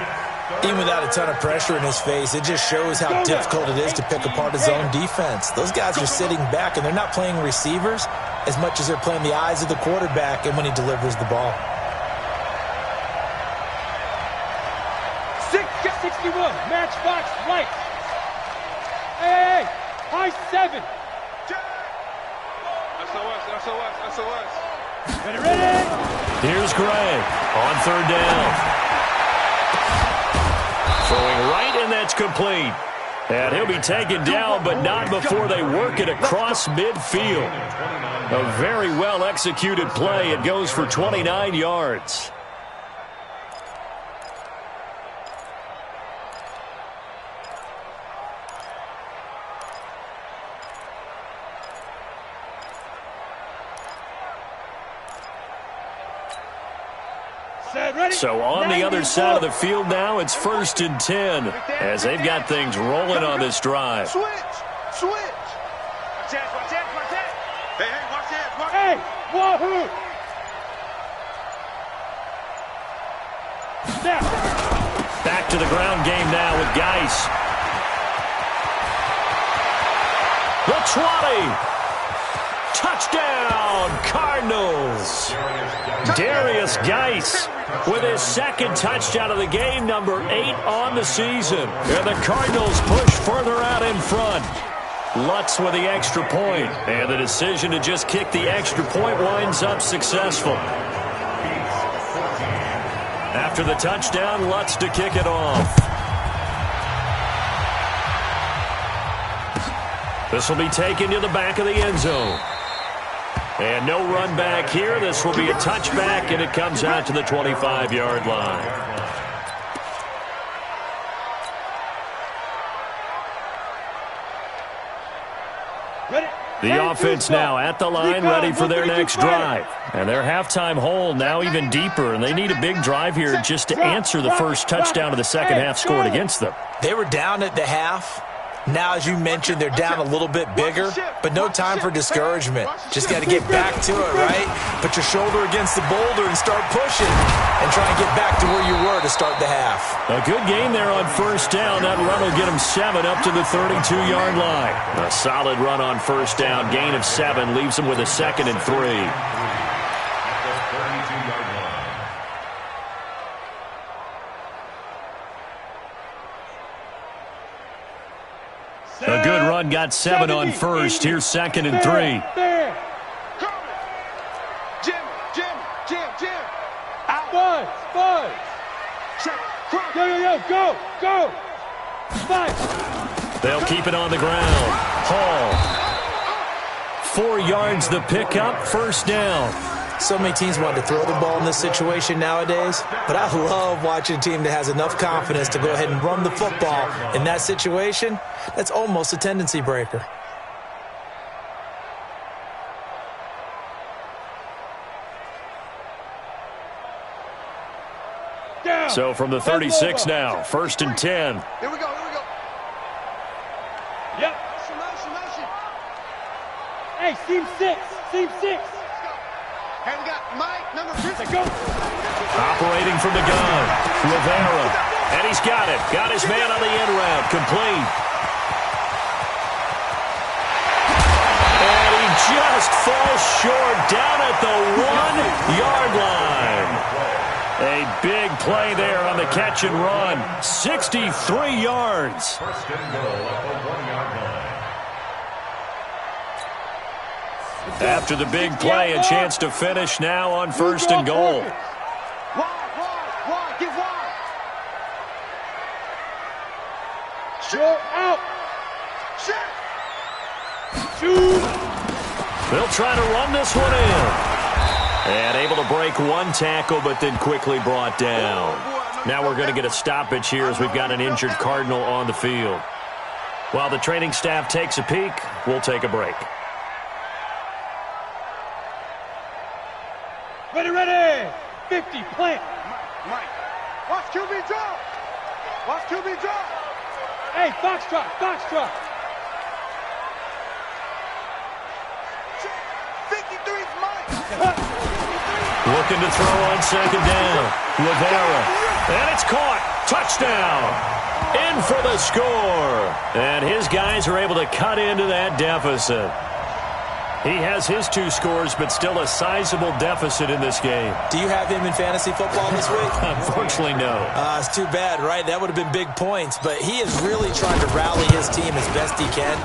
Even without a ton of pressure in his face, it just shows how difficult it is to pick apart his own defense. Those guys are sitting back, and they're not playing receivers as much as they're playing the eyes of the quarterback and when he delivers the ball. 61. Matchbox right. Hey. High 7. SOS. Ready. Here's Gray on third down. Throwing right, and that's complete. And he'll be taken down, but not before they work it across midfield. A very well-executed play. It goes for 29 yards. So on the other side of the field now, it's 1st and 10 as they've got things rolling on this drive. Switch. Watch that. Hey, watch that. Hey, wahoo! Snap. Back to the ground game now with Geis. The 20. Touchdown, Cardinals. Darius Geis with his second touchdown of the game, number 8 on the season. And the Cardinals push further out in front. Lutz with the extra point, and the decision to just kick the extra point winds up successful. After the touchdown, Lutz to kick it off. This will be taken to the back of the end zone. And no run back here. This will be a touchback, and it comes out to the 25-yard line. The offense now at the line, ready for their next drive. And their halftime hole now even deeper, and they need a big drive here just to answer the first touchdown of the second half scored against them. They were down at the half. Now, as you mentioned, they're down a little bit bigger, but no time for discouragement. Just got to get back to it, right? Put your shoulder against the boulder and start pushing and try and get back to where you were to start the half. A good game there on first down. That run will get them 7 up to the 32-yard line. A solid run on first down. Gain of 7 leaves them with a 2nd and 3. A good run, got 7 on first. Here's 2nd and 3. Jim. Out. Buzz. Go. 5. They'll keep it on the ground. Hall. 4 yards the pickup, first down. So many teams want to throw the ball in this situation nowadays, but I love watching a team that has enough confidence to go ahead and run the football in that situation. That's almost a tendency breaker. So from the 36 now, 1st and 10. Here we go. Yep. Motion. Hey, seam 6. Hey, we got Mike, number 50. Go. Operating from the gun, Rivera. And he's got it. Got his man on the end route. Complete. And he just falls short down at the 1-yard line. A big play there on the catch and run. 63 yards. First and goal at the 1-yard line. After the big play, a chance to finish now on 1st and goal. Wide, get wide. Shoot out. Shoot. They'll try to run this one in. And able to break one tackle, but then quickly brought down. Now we're going to get a stoppage here as we've got an injured Cardinal on the field. While the training staff takes a peek, we'll take a break. Ready. 50, plant. Mike. Watch QB drop. Hey, Foxtrot. 53's Mike. Looking to throw on 2nd down. Rivera. And it's caught. Touchdown. In for the score. And his guys are able to cut into that deficit. He has his 2 scores, but still a sizable deficit in this game. Do you have him in fantasy football this week? Unfortunately, no. It's too bad, right? That would have been big points, but he is really trying to rally his team as best he can.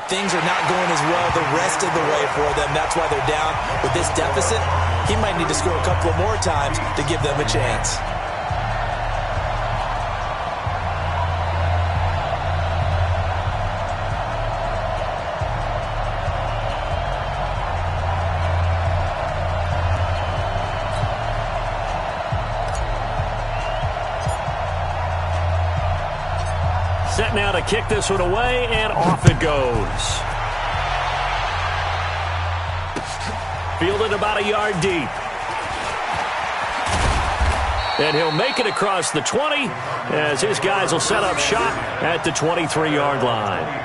Things are not going as well the rest of the way for them. That's why they're down with this deficit. he might need to score a couple of more times to give them a chance. Set now to kick this one away, and off it goes. Fielded about a yard deep. And he'll make it across the 20 as his guys will set up shop at the 23-yard line.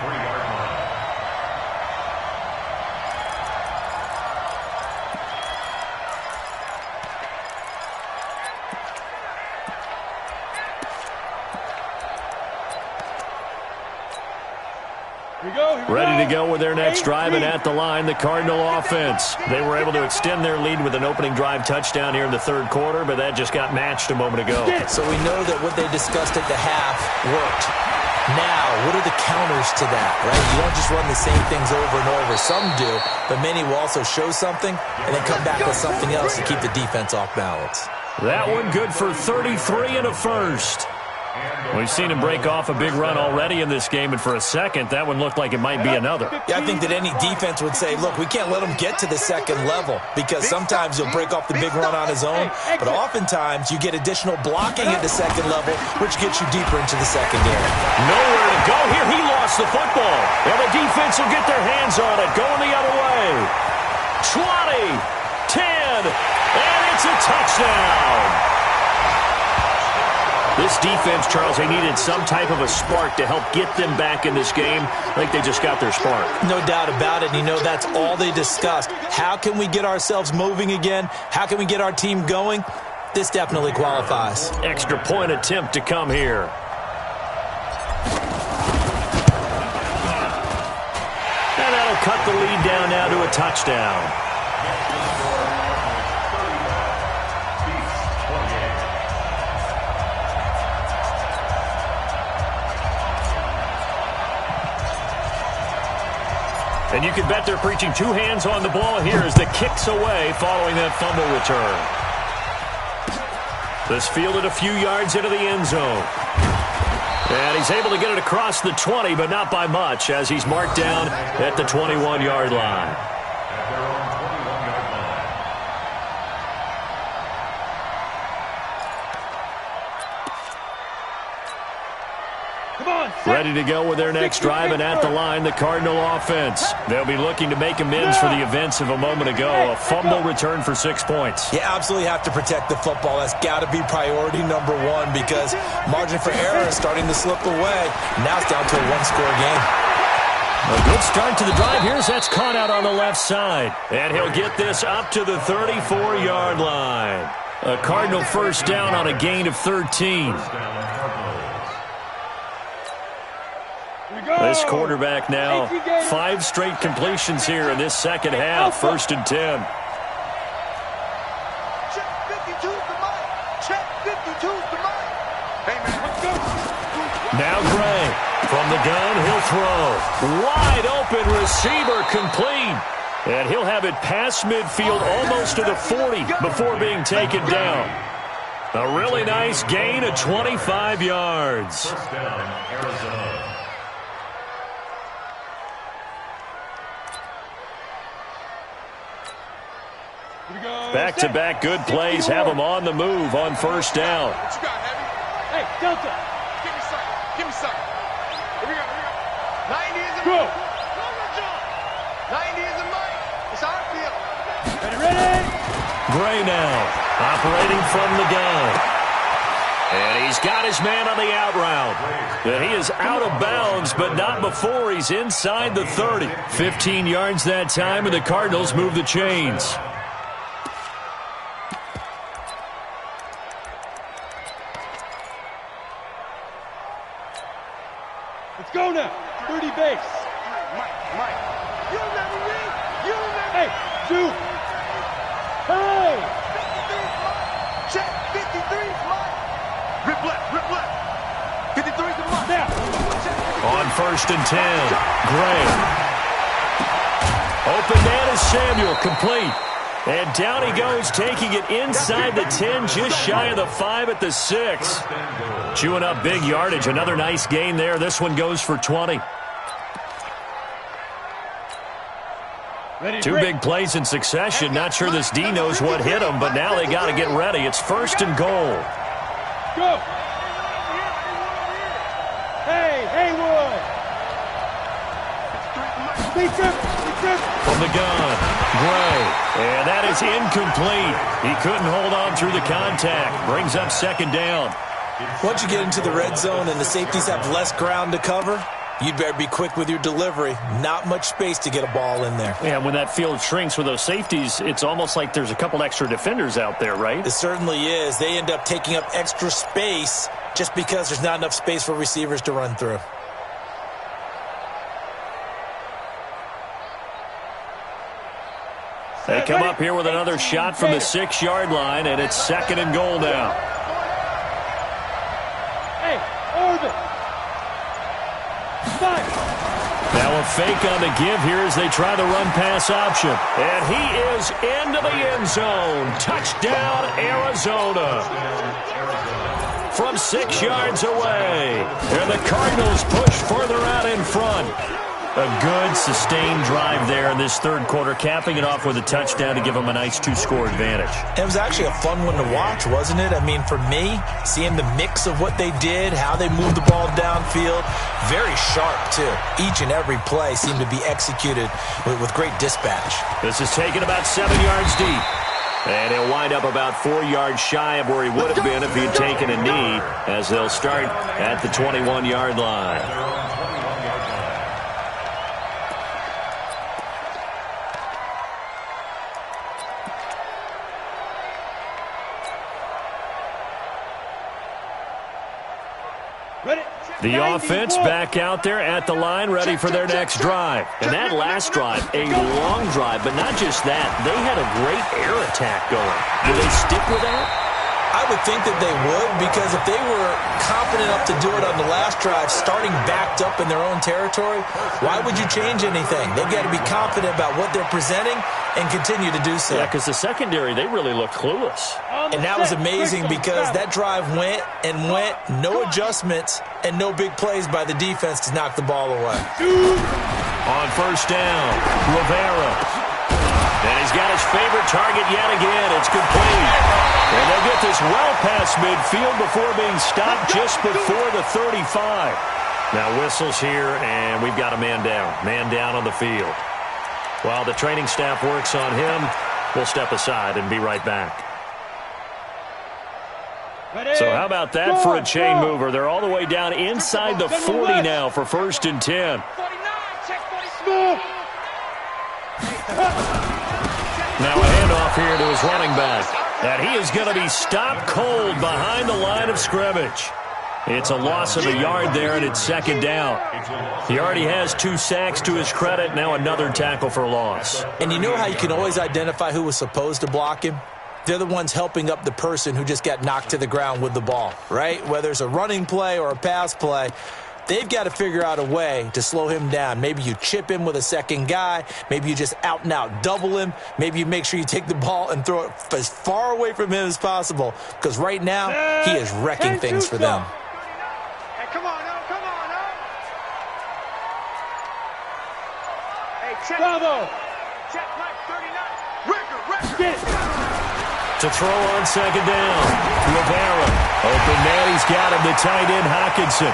Ready to go with their next drive, and at the line, the Cardinal offense. They were able to extend their lead with an opening drive touchdown here in the third quarter, but that just got matched a moment ago. So we know that what they discussed at the half worked. Now, what are the counters to that, right? You don't just run the same things over and over. Some do, but many will also show something and then come back with something else to keep the defense off balance. That one good for 33 and a first. We've seen him break off a big run already in this game, and for a second, that one looked like it might be another. Yeah, I think that any defense would say, look, we can't let him get to the second level, because sometimes he'll break off the big run on his own, but oftentimes you get additional blocking at the second level, which gets you deeper into the secondary. Nowhere to go here. He lost the football, and the defense will get their hands on it, going the other way. 20, 10, and it's a touchdown. This defense, Charles, they needed some type of a spark to help get them back in this game. I think they just got their spark. No doubt about it. And you know, that's all they discussed. How can we get ourselves moving again? How can we get our team going? This definitely qualifies. Extra point attempt to come here. And that'll cut the lead down now to a touchdown. And you can bet they're preaching two hands on the ball here as the kick's away following that fumble return. This fielded a few yards into the end zone. And he's able to get it across the 20, but not by much, as he's marked down at the 21-yard line. Ready to go with their next drive, and at the line, the Cardinal offense. They'll be looking to make amends for the events of a moment ago. A fumble return for 6 points. You absolutely have to protect the football. That's got to be priority number one, because margin for error is starting to slip away. Now it's down to a one-score game. A good start to the drive. Here's that's caught out on the left side. And he'll get this up to the 34-yard line. A Cardinal first down on a gain of 13. This quarterback now, 5 straight completions here in this second half. 1st and 10. Check 52's the mic. Check 52's the mic. Hey, man, let's go. Now Gray from the gun. He'll throw. Wide open receiver complete. And he'll have it past midfield almost to the 40 before being taken down. A really nice gain of 25 yards. First down, Arizona. Back-to-back good plays have them on the move on first down. What you got, Heavy? Hey, Delta. Give me something. Give me something. Here we go. 90 is a go. 90 is a mic. It's our field. Ready? Gray now, operating from the gun. And he's got his man on the out route. And he is out of bounds, but not before he's inside the 30. 15 yards that time, and the Cardinals move the chains. Let's go now. 30 base. Mike. You'll never win. You'll never. Hey, Duke. Hey. 53's Mike. Check 53's Mike. Rip left. 53's the Mike. Now. On 1st and 10, Gray. Open man is Samuel, complete. And down he goes, taking it inside the 10, just shy of the 5 at the 6. Chewing up big yardage. Another nice gain there. This one goes for 20. Two big plays in succession. Not sure this D knows what hit him, but now they got to get ready. It's 1st and goal. Go. Hey, Haywood. From the gun, Gray. And that is incomplete. He couldn't hold on through the contact. Brings up 2nd down. Once you get into the red zone and the safeties have less ground to cover, you'd better be quick with your delivery. Not much space to get a ball in there. Yeah, when that field shrinks with those safeties, it's almost like there's a couple extra defenders out there, right? It certainly is. They end up taking up extra space just because there's not enough space for receivers to run through. They come up here with another shot from the 6-yard line, and it's 2nd and goal now. Hey, Orbit. Now a fake on the give here as they try the run-pass option. And he is into the end zone. Touchdown, Arizona. From 6 yards away. And the Cardinals push further out in front. A good, sustained drive there in this 3rd quarter, capping it off with a touchdown to give them a nice 2-score advantage. It was actually a fun one to watch, wasn't it? I mean, for me, seeing the mix of what they did, how they moved the ball downfield, very sharp, too. Each and every play seemed to be executed with great dispatch. This is taken about 7 yards deep. And he'll wind up about 4 yards shy of where he would have been if he had taken a knee, as they'll start at the 21-yard line. The offense back out there at the line, ready for their next drive. And that last drive, a long drive, but not just that. They had a great air attack going. Do they stick with that? I would think that they would, because if they were confident enough to do it on the last drive, starting backed up in their own territory, why would you change anything? They've got to be confident about what they're presenting and continue to do so. Yeah, because the secondary, they really looked clueless. And that was amazing because that drive went and went, no adjustments, and no big plays by the defense to knock the ball away. On 1st down, Rivera. And he's got his favorite target yet again. It's complete. And they'll get this well past midfield before being stopped just before the 35. Now whistles here, and we've got a man down. Man down on the field. While the training staff works on him, we'll step aside and be right back. So how about that for a chain mover? They're all the way down inside the 40 now for 1st and 10. Now a handoff here to his running back. And he is going to be stopped cold behind the line of scrimmage. It's a loss of a yard there, and it's 2nd down. He already has 2 sacks to his credit. Now another tackle for loss. And you know how you can always identify who was supposed to block him? They're the ones helping up the person who just got knocked to the ground with the ball, right? Whether it's a running play or a pass play, they've got to figure out a way to slow him down. Maybe you chip him with a second guy. Maybe you just out-and-out double him. Maybe you make sure you take the ball and throw it as far away from him as possible, because right now he is wrecking things for them. Hey, come on now, come on now. Hey, check. Bravo. Check, Mike, 39. Record. Get it. To throw on 2nd down, Rivera. Open man, he's got him, the tight end, Hockenson.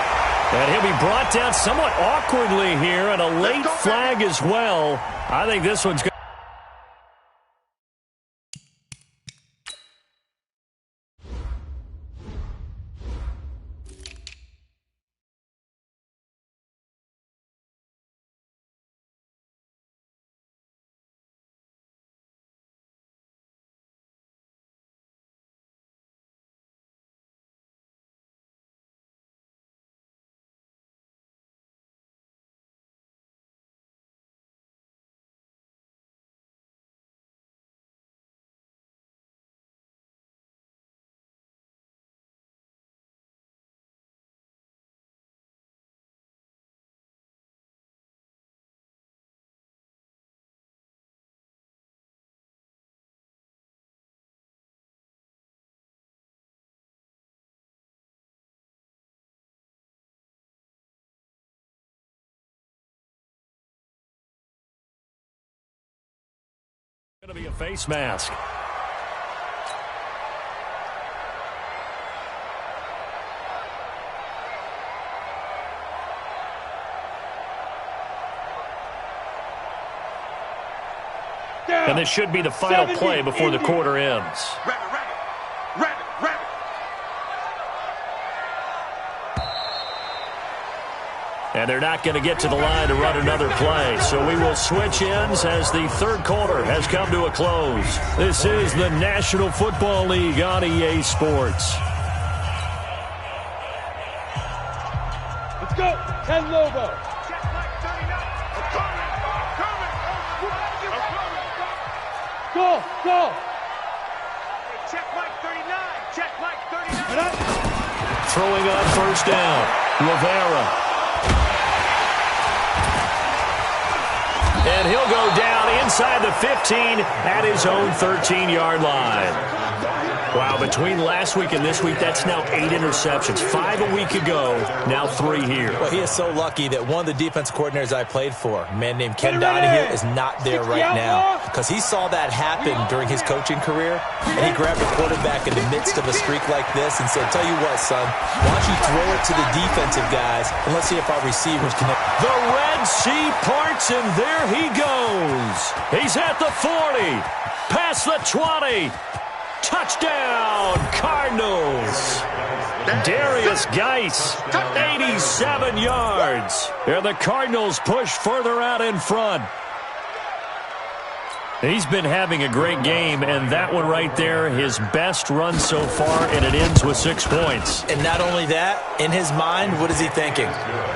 And he'll be brought down somewhat awkwardly here, and a late flag as well. I think this one's going be a face mask. And this should be the final play before the quarter ends. And they're not going to get to the line to run another play. So we will switch ends as the third quarter has come to a close. This is the National Football League on EA Sports. Let's go. 10 Lobo. Go, go. Check Mike 39. Check Mike 39. Throwing on first down, Rivera. And he'll go down inside the 15 at his own 13-yard line. Wow, between last week and this week, that's now 8 interceptions. 5 a week ago, now 3 here. Well, he is so lucky that one of the defense coordinators I played for, a man named Ken Donahue, is not there right now. Because he saw that happen during his coaching career, and he grabbed a quarterback in the midst of a streak like this and said, tell you what, son, why don't you throw it to the defensive guys, and let's see if our receivers can... The Red Sea parts, and there he goes. He's at the 40, past the 20. Touchdown, Cardinals. Darius Geis, 87 yards. And the Cardinals push further out in front. He's been having a great game, and that one right there, his best run so far, and it ends with 6 points. And not only that, in his mind, what is he thinking?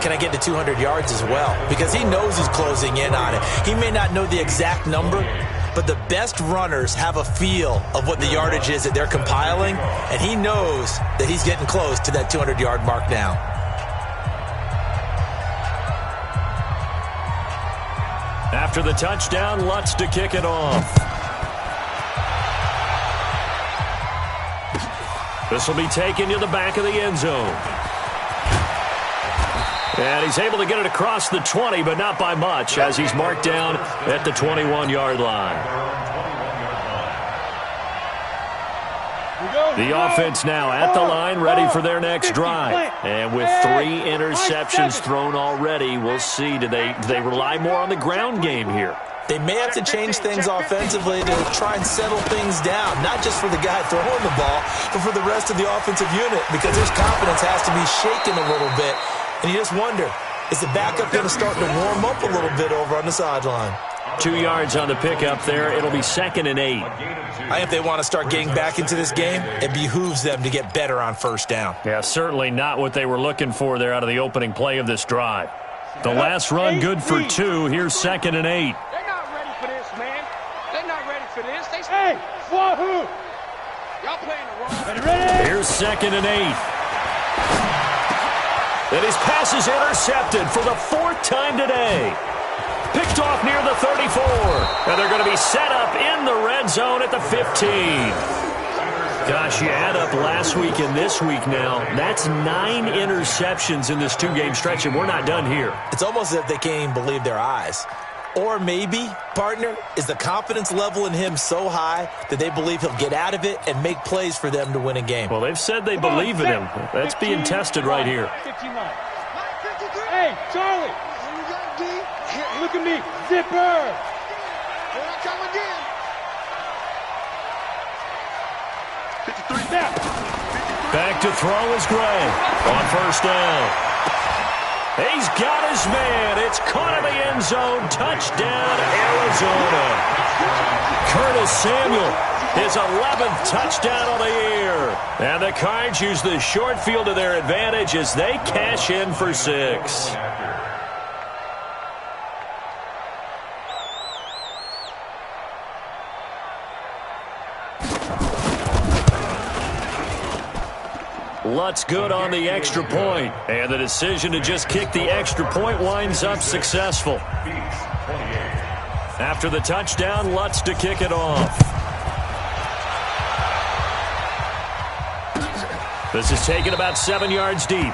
Can I get to 200 yards as well? Because he knows he's closing in on it. He may not know the exact number, but the best runners have a feel of what the yardage is that they're compiling, and he knows that he's getting close to that 200-yard mark now. After the touchdown, Lutz to kick it off. This will be taken to the back of the end zone. And he's able to get it across the 20, but not by much, as he's marked down at the 21-yard line. The offense now at the line, ready for their next drive. And with 3 interceptions thrown already, we'll see, do they rely more on the ground game here? They may have to change things offensively to try and settle things down, not just for the guy throwing the ball, but for the rest of the offensive unit, because his confidence has to be shaken a little bit. And you just wonder, is the backup going to start to warm up a little bit over on the sideline? 2 yards on the pickup there. It'll be 2nd and 8. I think if they want to start getting back into this game, it behooves them to get better on first down. Yeah, certainly not what they were looking for there out of the opening play of this drive. The last run good for 2. Here's 2nd and 8. They're not ready for this, man. They're not ready for this. Hey, wahoo! Y'all playing the wrong. Ready? Here's 2nd and 8. And his pass is intercepted for the 4th time today. Picked off near the 34. And they're going to be set up in the red zone at the 15. Gosh, you add up last week and this week now, that's 9 interceptions in this 2-game stretch, and we're not done here. It's almost as if they can't even believe their eyes. Or maybe, partner, is the confidence level in him so high that they believe he'll get out of it and make plays for them to win a game. Well, they've said they believe in him. That's being tested right here. 59. Hey, Charlie! Look at me, zipper! Here I come again. 53 now. Back to throw is Gray on first down. He's got his man. It's caught in the end zone. Touchdown, Arizona. Curtis Samuel, his 11th touchdown on the year. And the Cards use the short field to their advantage as they cash in for 6. Lutz good on the extra point, and the decision to just kick the extra point winds up successful. After the touchdown, Lutz to kick it off. This is taken about 7 yards deep.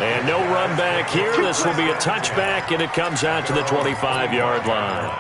And no run back here. This will be a touchback, and it comes out to the 25-yard line.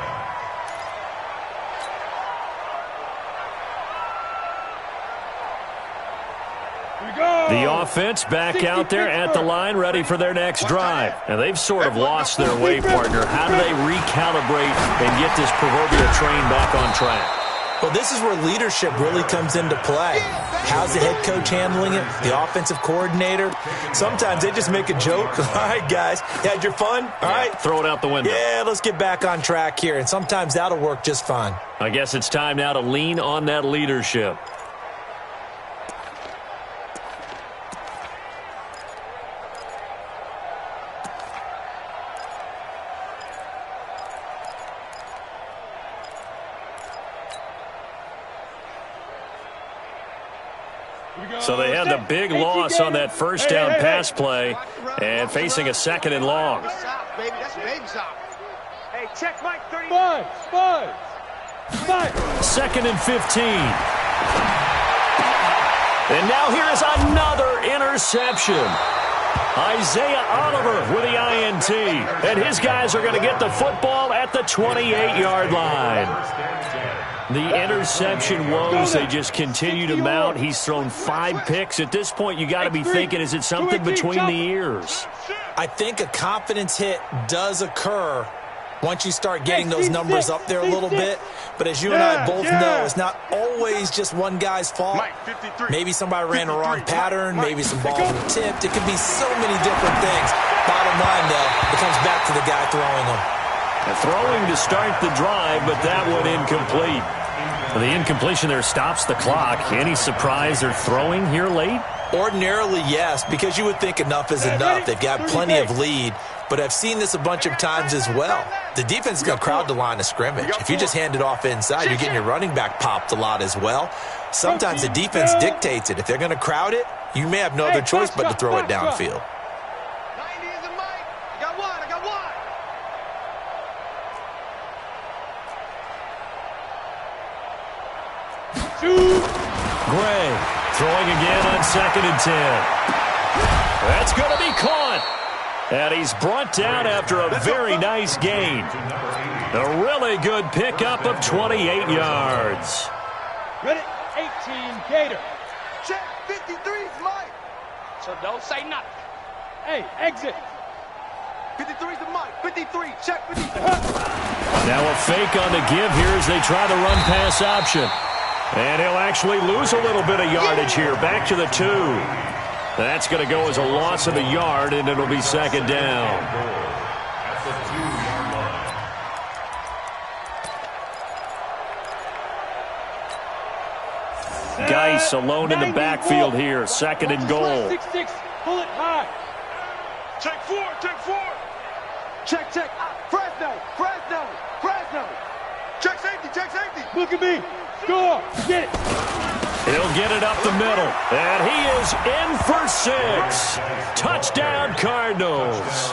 The offense back out there at the line, ready for their next drive. And they've sort of lost their way, partner. How do they recalibrate and get this proverbial train back on track? Well, this is where leadership really comes into play. How's the head coach handling it? The offensive coordinator? Sometimes they just make a joke. All right, guys, you had your fun? All right. Throw it out the window. Yeah, let's get back on track here. And sometimes that'll work just fine. I guess it's time now to lean on that leadership. So they had the big loss on that first down pass play and facing a 2nd and long. Hey, check Mike, 35. 2nd and 15. And now here is another interception. Isaiah Oliver with the INT. And his guys are going to get the football at the 28-yard line. The interception woes, they just continue to mount. He's thrown 5 picks. At this point, you got to be thinking, is it something between the ears? I think a confidence hit does occur once you start getting those numbers up there a little bit. But as you and I both know, it's not always just one guy's fault. Maybe somebody ran the wrong pattern. Maybe some balls were tipped. It could be so many different things. Bottom line, though, it comes back to the guy throwing them. Throwing to start the drive, but that one incomplete. The incompletion there stops the clock. Any surprise they're throwing here late? Ordinarily, yes, because you would think enough is enough. They've got plenty of lead, but I've seen this a bunch of times as well. The defense is going to crowd the line of scrimmage. If you just hand it off inside, you're getting your running back popped a lot as well. Sometimes the defense dictates it. If they're going to crowd it, you may have no other choice but to throw it downfield. Gray throwing again on 2nd and 10. That's going to be caught. And he's brought down after a very nice gain. A really good pickup of 28 yards. Ready, 18, Gator. Check, 53's Mike. So don't say nothing. Hey, exit. 53's the Mike. 53, check 53. Now a fake on the give here as they try the run-pass option. And he'll actually lose a little bit of yardage here. Back to the 2. That's going to go as a loss of a yard, and it'll be 2nd down. Geis alone in the backfield here. 2nd and goal. 6-6, pull it high. Check 4, check 4. Check, check. Fresno. Check safety. Look at me. Score. Get it. He'll get it up the middle. And he is in for 6. Touchdown, Cardinals.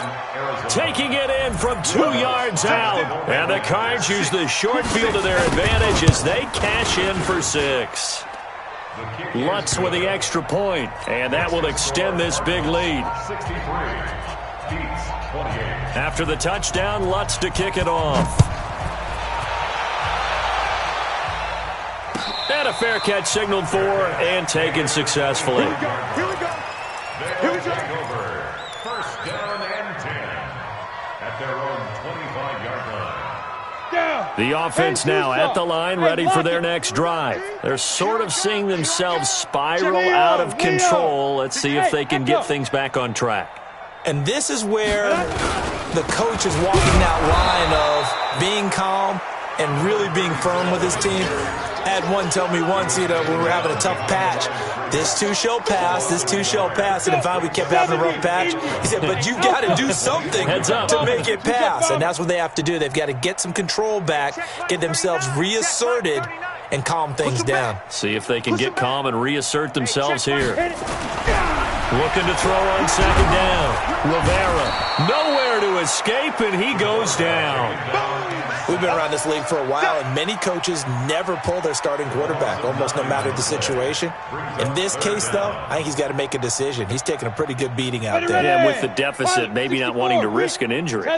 Taking it in from 2 yards out. And the Cards use the short field to their advantage as they cash in for 6. Lutz with the extra point. And that will extend this big lead. After the touchdown, Lutz to kick it off. And a fair catch signaled for and taken successfully. Here we go. First down and 10 at their own 25-yard line. The offense now at the line, ready for their next drive. They're sort of seeing themselves spiral out of control. Let's see if they can get things back on track. And this is where the coach is walking that line of being calm and really being firm with his team. I had one tell me once, when we were having a tough patch, this too shall pass, and finally we kept having a rough patch. He said, but you've got to do something to make it pass, and that's what they have to do. They've got to get some control back, get themselves reasserted, and calm things down. See if they can get calm and reassert themselves here. Looking to throw on 2nd down. Rivera, nowhere to escape, and he goes down. We've been around this league for a while, and many coaches never pull their starting quarterback, almost no matter the situation. In this case, though, I think he's got to make a decision. He's taking a pretty good beating out there. Yeah, with the deficit, maybe not wanting to risk an injury.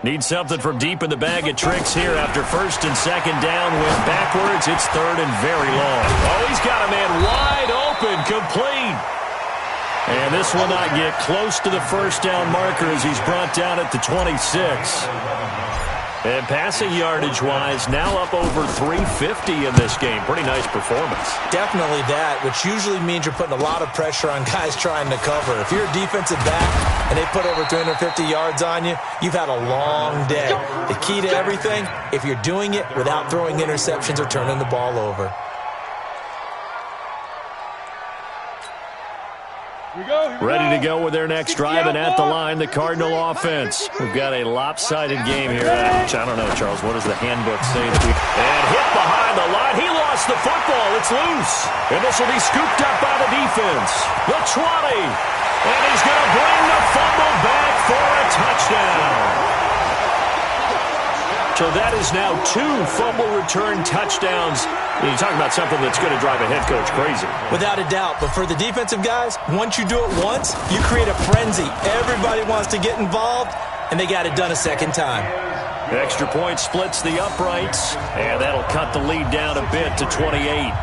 Needs something from deep in the bag of tricks here after 1st and 2nd down. Went backwards. It's 3rd and very long. Oh, he's got a man wide open, complete. And this will not get close to the first down marker as he's brought down at the 26. And passing yardage-wise, now up over 350 in this game. Pretty nice performance. Definitely that, which usually means you're putting a lot of pressure on guys trying to cover. If you're a defensive back and they put over 350 yards on you, you've had a long day. The key to everything, if you're doing it without throwing interceptions or turning the ball over. Ready to go with their next drive, and at the line, the Cardinal offense. We've got a lopsided game here. I don't know, Charles. What does the handbook say? And hit behind the line. He lost the football. It's loose. And this will be scooped up by the defense. The 20. And he's going to bring the fumble back for a touchdown. So that is now 2 fumble return touchdowns. You're talking about something that's going to drive a head coach crazy. Without a doubt. But for the defensive guys, once you do it once, you create a frenzy. Everybody wants to get involved, and they got it done a second time. Extra point splits the uprights, and that'll cut the lead down a bit to 28.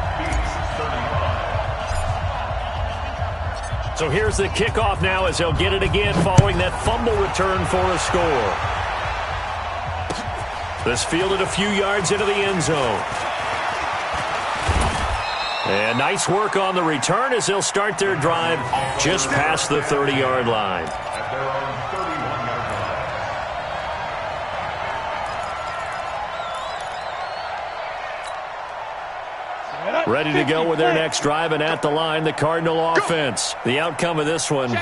So here's the kickoff now as they'll get it again following that fumble return for a score. This fielded a few yards into the end zone. And nice work on the return as they'll start their drive just past the 30-yard line. Ready to go with their next drive, and at the line, the Cardinal offense. The outcome of this one,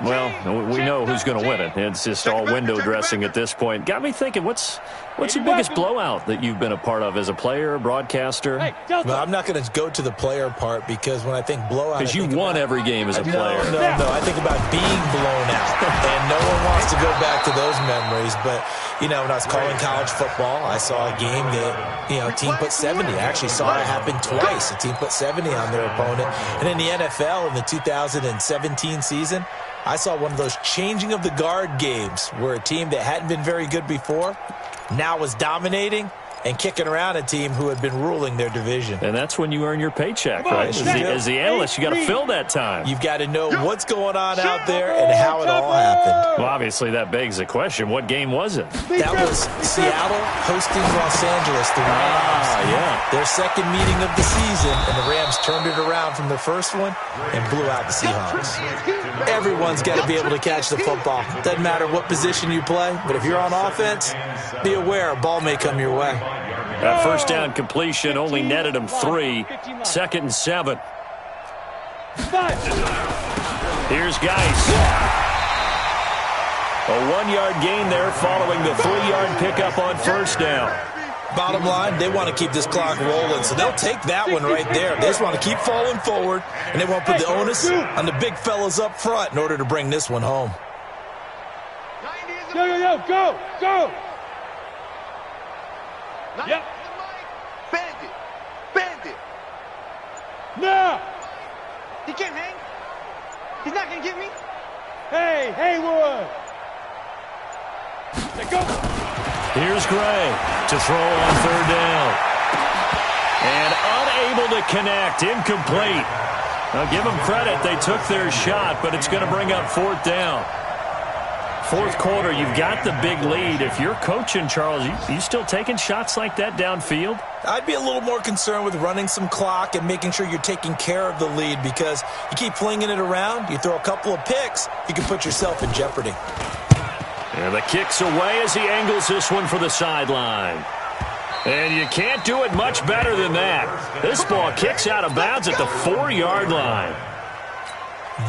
well, we know who's going to win it. It's just all window dressing at this point. Got me thinking, what's the biggest blowout that you've been a part of as a player, broadcaster? Well, I'm not going to go to the player part because when I think blowout, because you won every game as a player. No. I think about being blown out, and no one wants to go back to those memories. But when I was calling college football, I saw a game that team put 70. I actually saw it happen twice. A team put 70 on their opponent, and in the NFL in the 2017 season, I saw one of those changing of the guard games where a team that hadn't been very good before now was dominating and kicking around a team who had been ruling their division. And that's when you earn your paycheck, right? As the analyst, you got to fill that time. You've got to know what's going on out there and how it all happened. Well, obviously, that begs the question, what game was it? That was Seattle hosting Los Angeles, the Rams. Yeah. Their second meeting of the season, and the Rams turned it around from their first one and blew out the Seahawks. Everyone's got to be able to catch the football. Doesn't matter what position you play, but if you're on offense, be aware a ball may come your way. That first down completion only netted him 3. 2nd and 7. Here's Geis. A 1-yard gain there following the 3-yard pickup on first down. Bottom line, they want to keep this clock rolling, so they'll take that one right there. They just want to keep falling forward, and they want to put the onus on the big fellas up front in order to bring this one home. Go! Yep. Bandit. Now. He can't hang. He's not going to get me. Hey, Haywood. Let's go. Here's Gray to throw on 3rd down. And unable to connect. Incomplete. Now give them credit. They took their shot, but it's going to bring up 4th down. 4th quarter, you've got the big lead. If you're coaching, Charles, you still taking shots like that downfield? I'd be a little more concerned with running some clock and making sure you're taking care of the lead, because you keep flinging it around, you throw a couple of picks, you can put yourself in jeopardy. And the kick's away as he angles this one for the sideline. And you can't do it much better than that. This ball kicks out of bounds at the 4-yard line.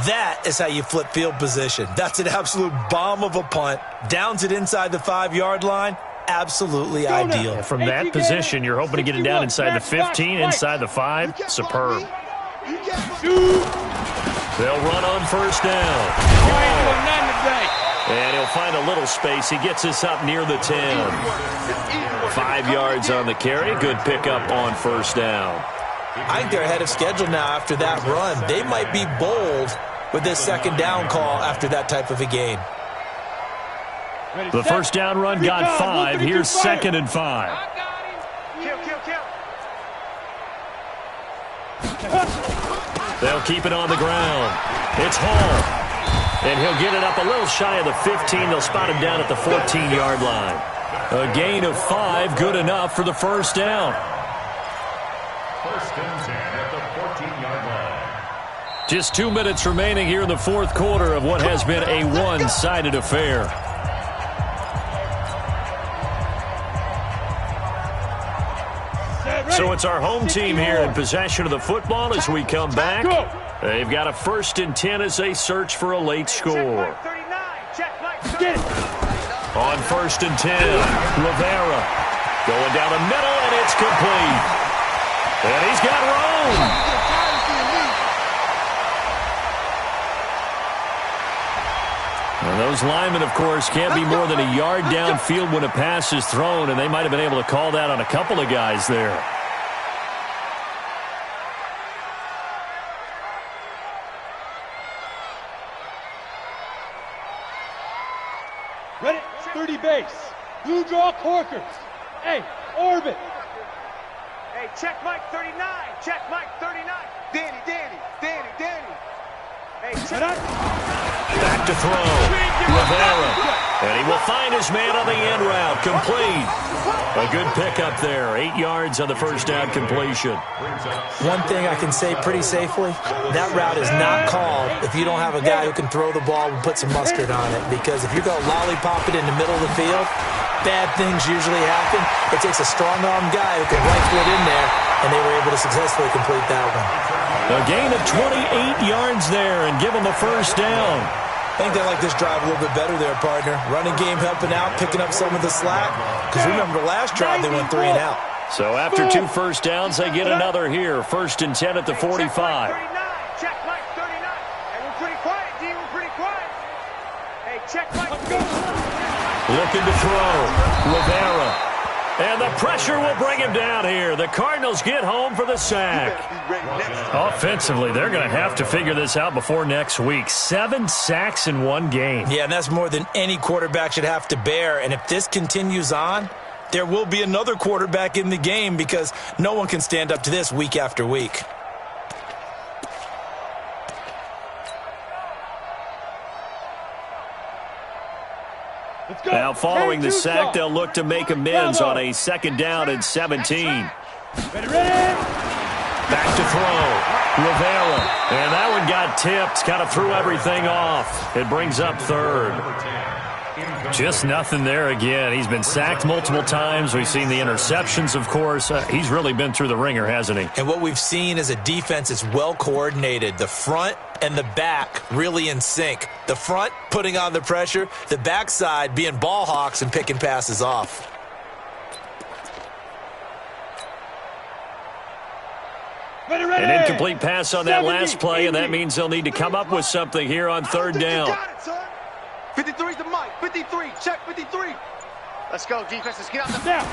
That is how you flip field position. That's an absolute bomb of a punt. Downs it inside the 5-yard line. Absolutely ideal. From that position, you're hoping to get it down inside the 15, inside the 5. Superb. They'll run on 1st down. And he'll find a little space. He gets us up near the 10. 5 yards on the carry. Good pickup on 1st down. I think they're ahead of schedule now after that run. They might be bold with this 2nd down call after that type of a game. The 1st down run got 5. Here's 2nd and 5. They'll keep it on the ground. It's Hall. And he'll get it up a little shy of the 15. They'll spot him down at the 14-yard line. A gain of 5, good enough for the first down. First and 10 at the 14-yard line. Just 2 minutes remaining here in the fourth quarter of what has been a one-sided affair. So it's our home team here in possession of the football as we come back. They've got a 1st and 10 as they search for a late score. On 1st and 10, Rivera going down the middle, and it's complete. And he's got room. And those linemen, of course, can't be more than a yard downfield when a pass is thrown, and they might have been able to call that on a couple of guys there. Ready? 30 base. Blue draw corkers. Hey, orbit. Hey, check Mike 39. Check Mike 39. Danny. Hey, check. Back to throw. Rivera. And he will find his man on the end route. Complete. A good pickup there. 8 yards on the first down completion. One thing I can say pretty safely, that route is not called if you don't have a guy who can throw the ball and put some mustard on it. Because if you're going to lollipop it in the middle of the field, bad things usually happen. It takes a strong-arm guy who can rifle it in there, and they were able to successfully complete that one. A gain of 28 yards there and give them a first down. I think they like this drive a little bit better there, partner. Running game helping out, picking up some of the slack. Because remember, the last drive they went 3 and out. So after 2 first downs, they get another here. 1st and 10 at the 45. Check Mike 39. Hey, we're pretty quiet, D. We're pretty quiet. Hey, check Mike. Looking to throw. Rivera. And the pressure will bring him down here. The Cardinals get home for the sack. Offensively, they're going to have to figure this out before next week. 7 sacks in 1 game. Yeah, and that's more than any quarterback should have to bear. And if this continues on, there will be another quarterback in the game because no one can stand up to this week after week. Now following the sack, they'll look to make amends on a 2nd down and 17. Back to throw. Rivera. And that one got tipped. Kind of threw everything off. It brings up 3rd. Just nothing there again. He's been sacked multiple times. We've seen the interceptions, of course. He's really been through the ringer, hasn't he? And what we've seen is a defense that's well coordinated. The front and the back really in sync. The front putting on the pressure, the backside being ball hawks and picking passes off. An incomplete pass on that last play, and that means they'll need to come up with something here on 3rd down. 53's the Mike. 53. Check 53. Let's go, defense. Let's get out the down.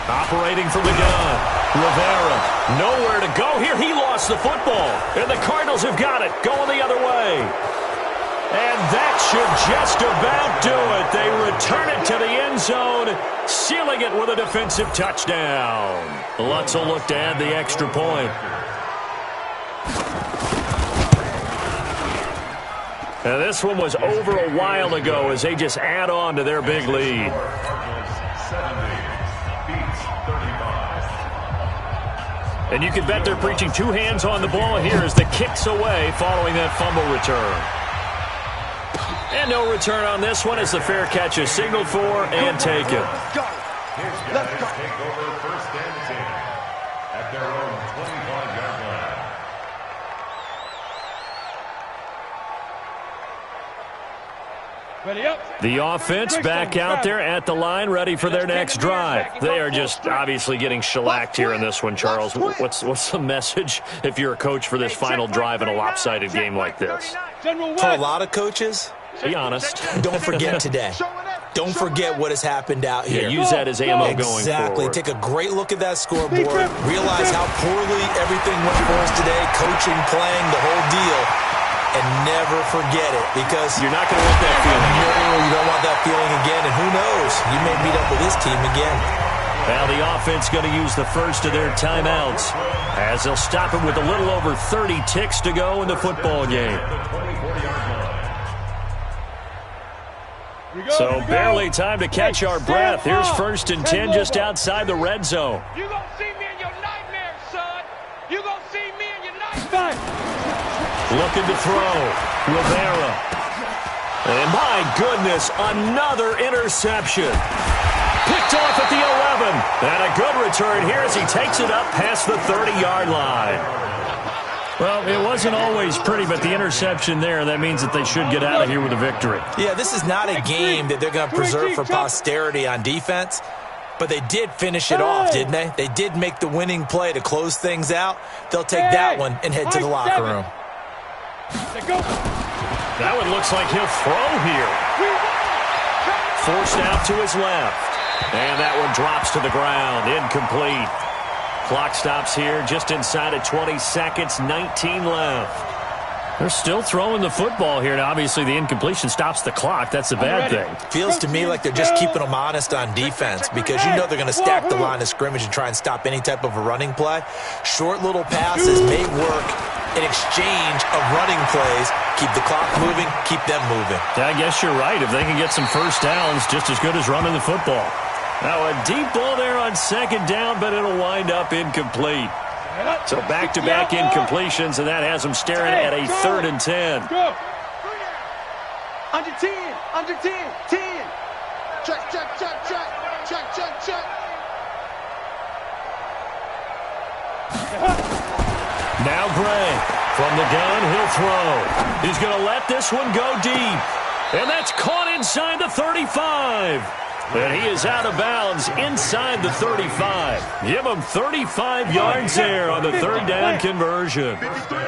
Operating from the gun. Rivera. Nowhere to go here. He lost the football. And the Cardinals have got it. Going the other way. And that should just about do it. They return it to the end zone, sealing it with a defensive touchdown. Lutz will look to add the extra point. Now, this one was over a while ago as they just add on to their big lead. And you can bet they're preaching 2 hands on the ball here as the kick's away following that fumble return. And no return on this one as the fair catch is signaled for and taken. Let's go. Take over 1st and 10 at their own 25-yard line. Ready up. The offense back out there at the line, ready for their next drive. They are just obviously getting shellacked here in this one, Charles. What's the message if you're a coach for this final drive in a lopsided game like this? For a lot of coaches, be honest. Don't forget today. Don't forget what has happened out here. Yeah, use that as ammo going forward. Exactly. Take a great look at that scoreboard. Realize how poorly everything went for us today. Coaching, playing, the whole deal. And never forget it because you're not going to want that feeling. No, you don't want that feeling again. And who knows? You may meet up with this team again. Now the offense going to use the first of their timeouts as they'll stop it with a little over 30 ticks to go in the football game. So barely time to catch our breath. Here's 1st and 10 just outside the red zone. You're going to see me in your nightmares, son. You're going to see me in your nightmares. Looking to throw. Rivera. And my goodness, another interception. Picked off at the 11. And a good return here as he takes it up past the 30-yard line. Well, it wasn't always pretty, but the interception there, that means that they should get out of here with a victory. Yeah, this is not a game that they're going to preserve for posterity on defense, but they did finish it off, didn't they? They did make the winning play to close things out. They'll take that one and head to the locker room. That one looks like he'll throw here. Forced out to his left. And that one drops to the ground. Incomplete. Clock stops here just inside of 20 seconds. 19 left. They're still throwing the football here. Now, obviously, the incompletion stops the clock. That's a bad thing. Feels to me like they're just keeping them honest on defense because you know they're going to stack the line of scrimmage and try and stop any type of a running play. Short little passes may work in exchange of running plays. Keep the clock moving, keep them moving. Yeah, I guess you're right. If they can get some first downs, just as good as running the football. Now, a deep ball there on 2nd down, but it'll wind up incomplete. So back-to-back incompletions, and that has them staring at a 3rd and 10. Under 10, under 10, 10. Check, check, check, check, check, check, check. Now Gray from the gun, he'll throw. He's going to let this one go deep. And that's caught inside the 35. And he is out of bounds inside the 35. Give him 35 yards there on the 3rd down conversion.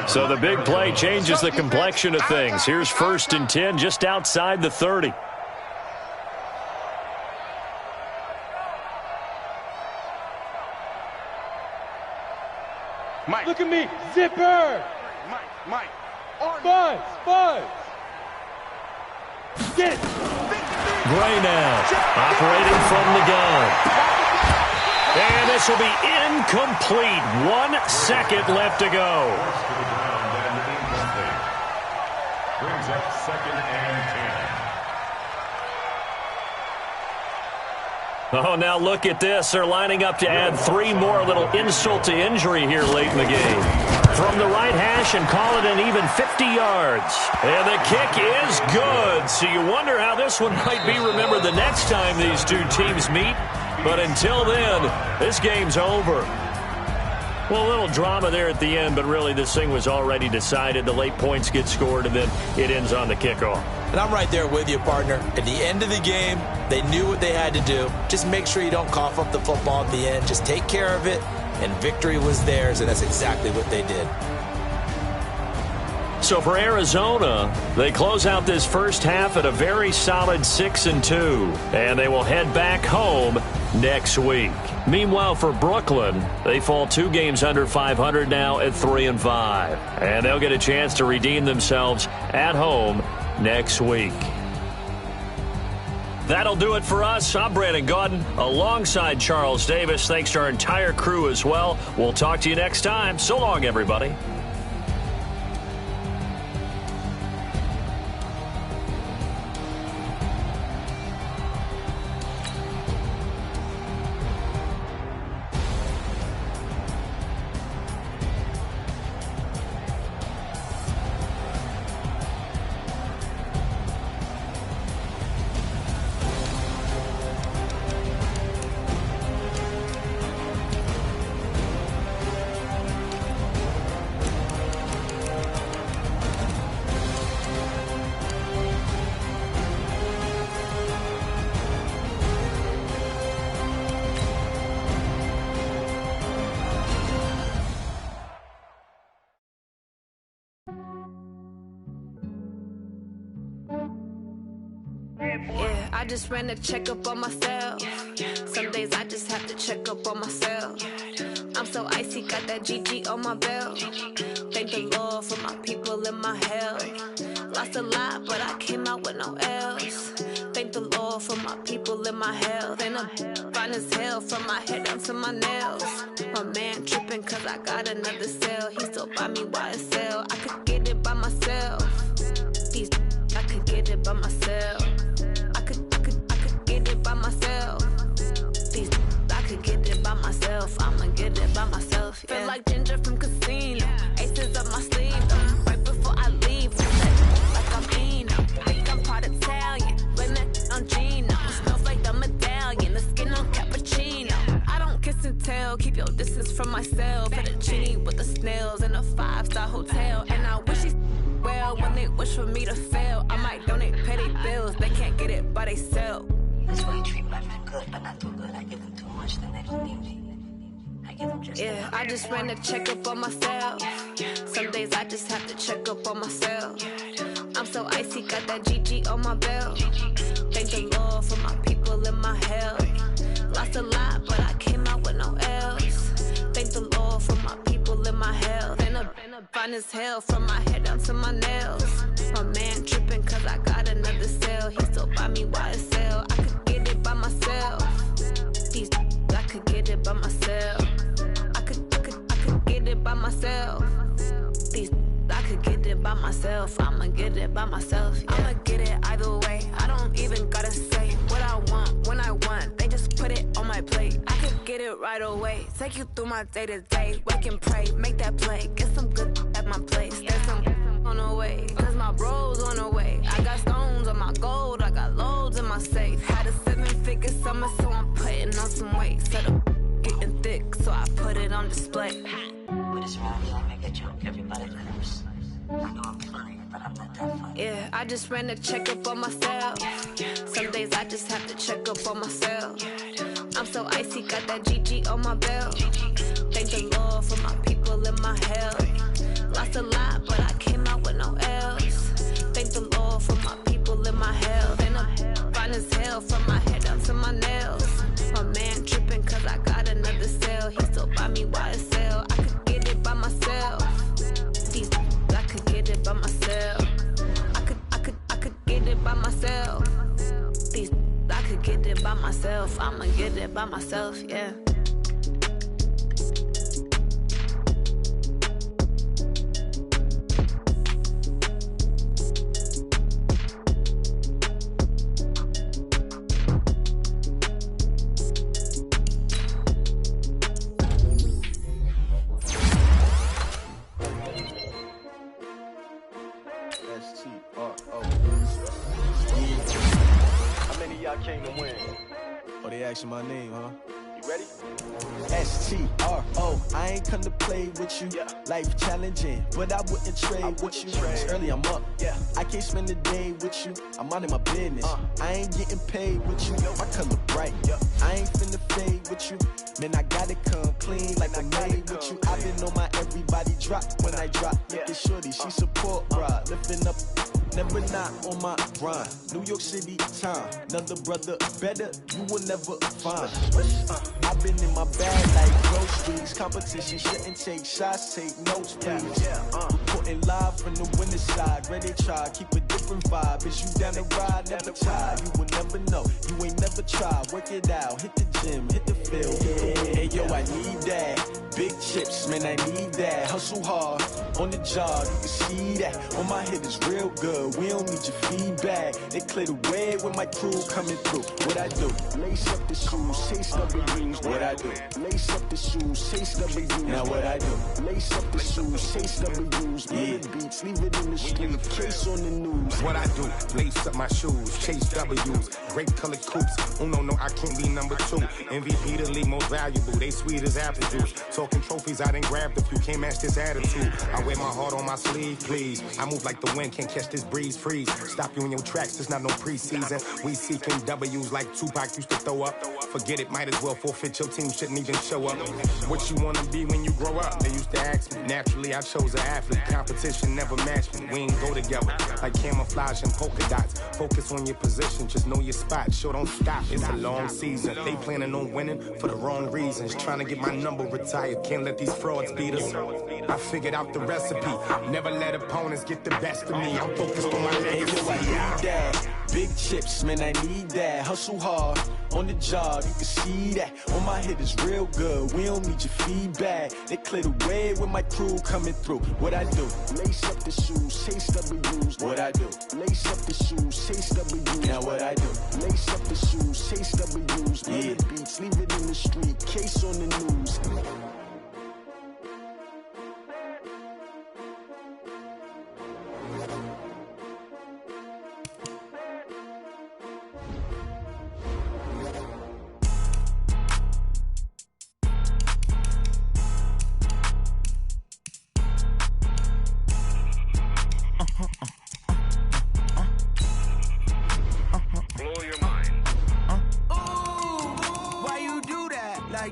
So the big play changes the complexion of things. Here's 1st and 10 just outside the 30. Mike. Look at me. Zipper. Mike. Buzz. Get it. Gray now, operating from the gun. And this will be incomplete. 1 second left to go. Brings up 2nd and 10. Oh, now look at this. They're lining up to add 3 more, little insult to injury here late in the game. From the right hash and call it an even 50 yards. And the kick is good. So you wonder how this one might be remembered the next time these two teams meet. But until then, this game's over. Well, a little drama there at the end, but really this thing was already decided. The late points get scored, and then it ends on the kickoff. And I'm right there with you, partner. At the end of the game, they knew what they had to do. Just make sure you don't cough up the football at the end. Just take care of it, and victory was theirs, and that's exactly what they did. So for Arizona, they close out this first half at a very solid 6-2, and they will head back home next week. Meanwhile, for Brooklyn, they fall 2 games under 500 now at 3-5, and they'll get a chance to redeem themselves at home next week. That'll do it for us. I'm Brandon Gaudin alongside Charles Davis. Thanks to our entire crew as well. We'll talk to you next time. So long, everybody. Yeah, I just ran a checkup on myself. Some days I just have to check up on myself. I'm so icy, got that GG on my belt. Thank the Lord for my people and my health. Lost a lot, but I came out with no else. They Thank the Lord for my people in my health. And I'm fine as hell from my head down to my nails. My man tripping cause I got another cell. He still buy me YSL. I could get it by myself. These I could get it by myself. I could get it by myself. These I could get it by myself. I'ma get it by myself. Yeah. Feel like Ginger from Casino. Aces up my sleeve. Right before I leave. Like I'm Eno. Think I'm part Italian. Blame it on Gino. Smells like the medallion. The skin on cappuccino. I don't kiss and tell. Keep your distance from myself. Fettuccine with the snails in a 5-star hotel. And I wish these well when they wish for me to fail. I might donate petty bills. They can't get it by they sell. That's why you treat my men good, but not too good. I give them too much, then they don't need me. I give them just yeah, I just ran a checkup on myself. Some days I just have to check up on myself. I'm so icy, got that GG on my belt. Thank the Lord for my people in my health. Lost a lot, but I came out with no L's. Thank the Lord for my people in my health. And I'm fine as hell from my head down to my nails. My man tripping cause I got another cell. He still buy me YSL. I could get it by myself. These I could get it by myself. I could get it by myself. These I could get it by myself. I'ma get it by myself. Yeah. I'ma get it either way. I don't even gotta say what I want when I want. They just put it on my plate. I could get it right away. Take you through my day to day. Wake and pray, make that play. Get some good at my place. There's some on the way, cause my bros on the way. I got stones on my gold. I got loads in my safe. Had a 7-figure summer, so I'm putting on some weight. Set up getting thick, so I put it on display. With this round, I make a joke, everybody laughs. I know I'm funny, but I'm not that funny. Yeah, I just ran a checkup on myself. Some days I just have to check up on myself. I'm so icy, got that GG on my belt. Thank the Lord for my people in my health. Lost a lot, but I came out with no L's. Thank the Lord for my people in my health. And I'm fine as hell from my head down to my nails. My man tripping cause I got another cell. He still buy me YSL. I could get it by myself. These I could get it by myself. I could get it by myself. These I could get it by myself. I'ma get it by myself, yeah. Came to win. Oh, they asking my name, huh? You ready? STRO, I ain't come to play with you. Yeah. Life challenging, but I wouldn't trade with you. It's early, I'm up. Yeah. I can't spend the day with you. I'm out of my business. I ain't getting paid with you. My color bright. I ain't finna fade with you. Man, I gotta come clean like I made with you. I've been on my everybody drop when I drop. Look at shorty, she support ride. Lifting up, never not on my grind. New York City time, another brother better, you will never find. I've been in my bag like groceries. Competition shouldn't take shots, take notes, please. Reporting live from the winter side, ready to try, keep a different vibe. Is you down the ride, never tired. You will never know, you ain't never tried. Work it out, hit the gym, hit the field. Hey yo, I need that. Big chips, man, I need that. Hustle hard on the job, you can see that. On my head is real good, we don't need your feedback. They clear the way with my crew coming through. What I do? Lace up the shoes, chase W's. What I do? Lace up the shoes, chase W's. Now what I do? Lace up the shoes, chase W's. Bring the beats, leave it in the street, case on the news. What I do? Lace up my shoes, chase W's. Great colored coops. Oh no, I can't be number 2. MVP the league most valuable. They sweet as apple juice. Talking trophies, I done grabbed a few. Can't match this attitude. I wear my heart on my sleeve, please. I move like the wind, can't catch this breeze. Freeze. Stop you in your tracks. It's not no preseason. We seeking W's like Tupac used to throw up. Forget it, might as well forfeit. Your team shouldn't even show up. What you wanna be when you grow up? They used to ask me. Naturally, I chose an athlete. Competition never matched me. We ain't go together like camouflage and polka dots. Focus on your position, just know your spot. Sure, don't stop. It's a long season. They planning on winning for the wrong reasons. Trying to get my number retired. Can't let these frauds beat us. I figured out the recipe. Never let opponents get the best of me. I'm focused on my legacy. Big Big chips, man, I need that. Hustle hard, on the job, you can see that. On my head is real good, we don't need your feedback. They clear the way with my crew coming through. What I do? Lace up the shoes, chase W's. What I do? Lace up the shoes, chase W's. Now what I do? Lace up the shoes, chase W's. Yeah. The beats, leave it in the street, case on the news.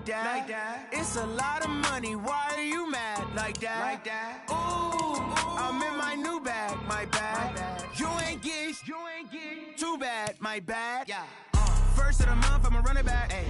Like that. It's a lot of money. Why are you mad like that? Ooh, I'm in my new bag, my bad. You ain't getting too bad, my bad. Yeah. First of the month, I'ma run it back. Ay.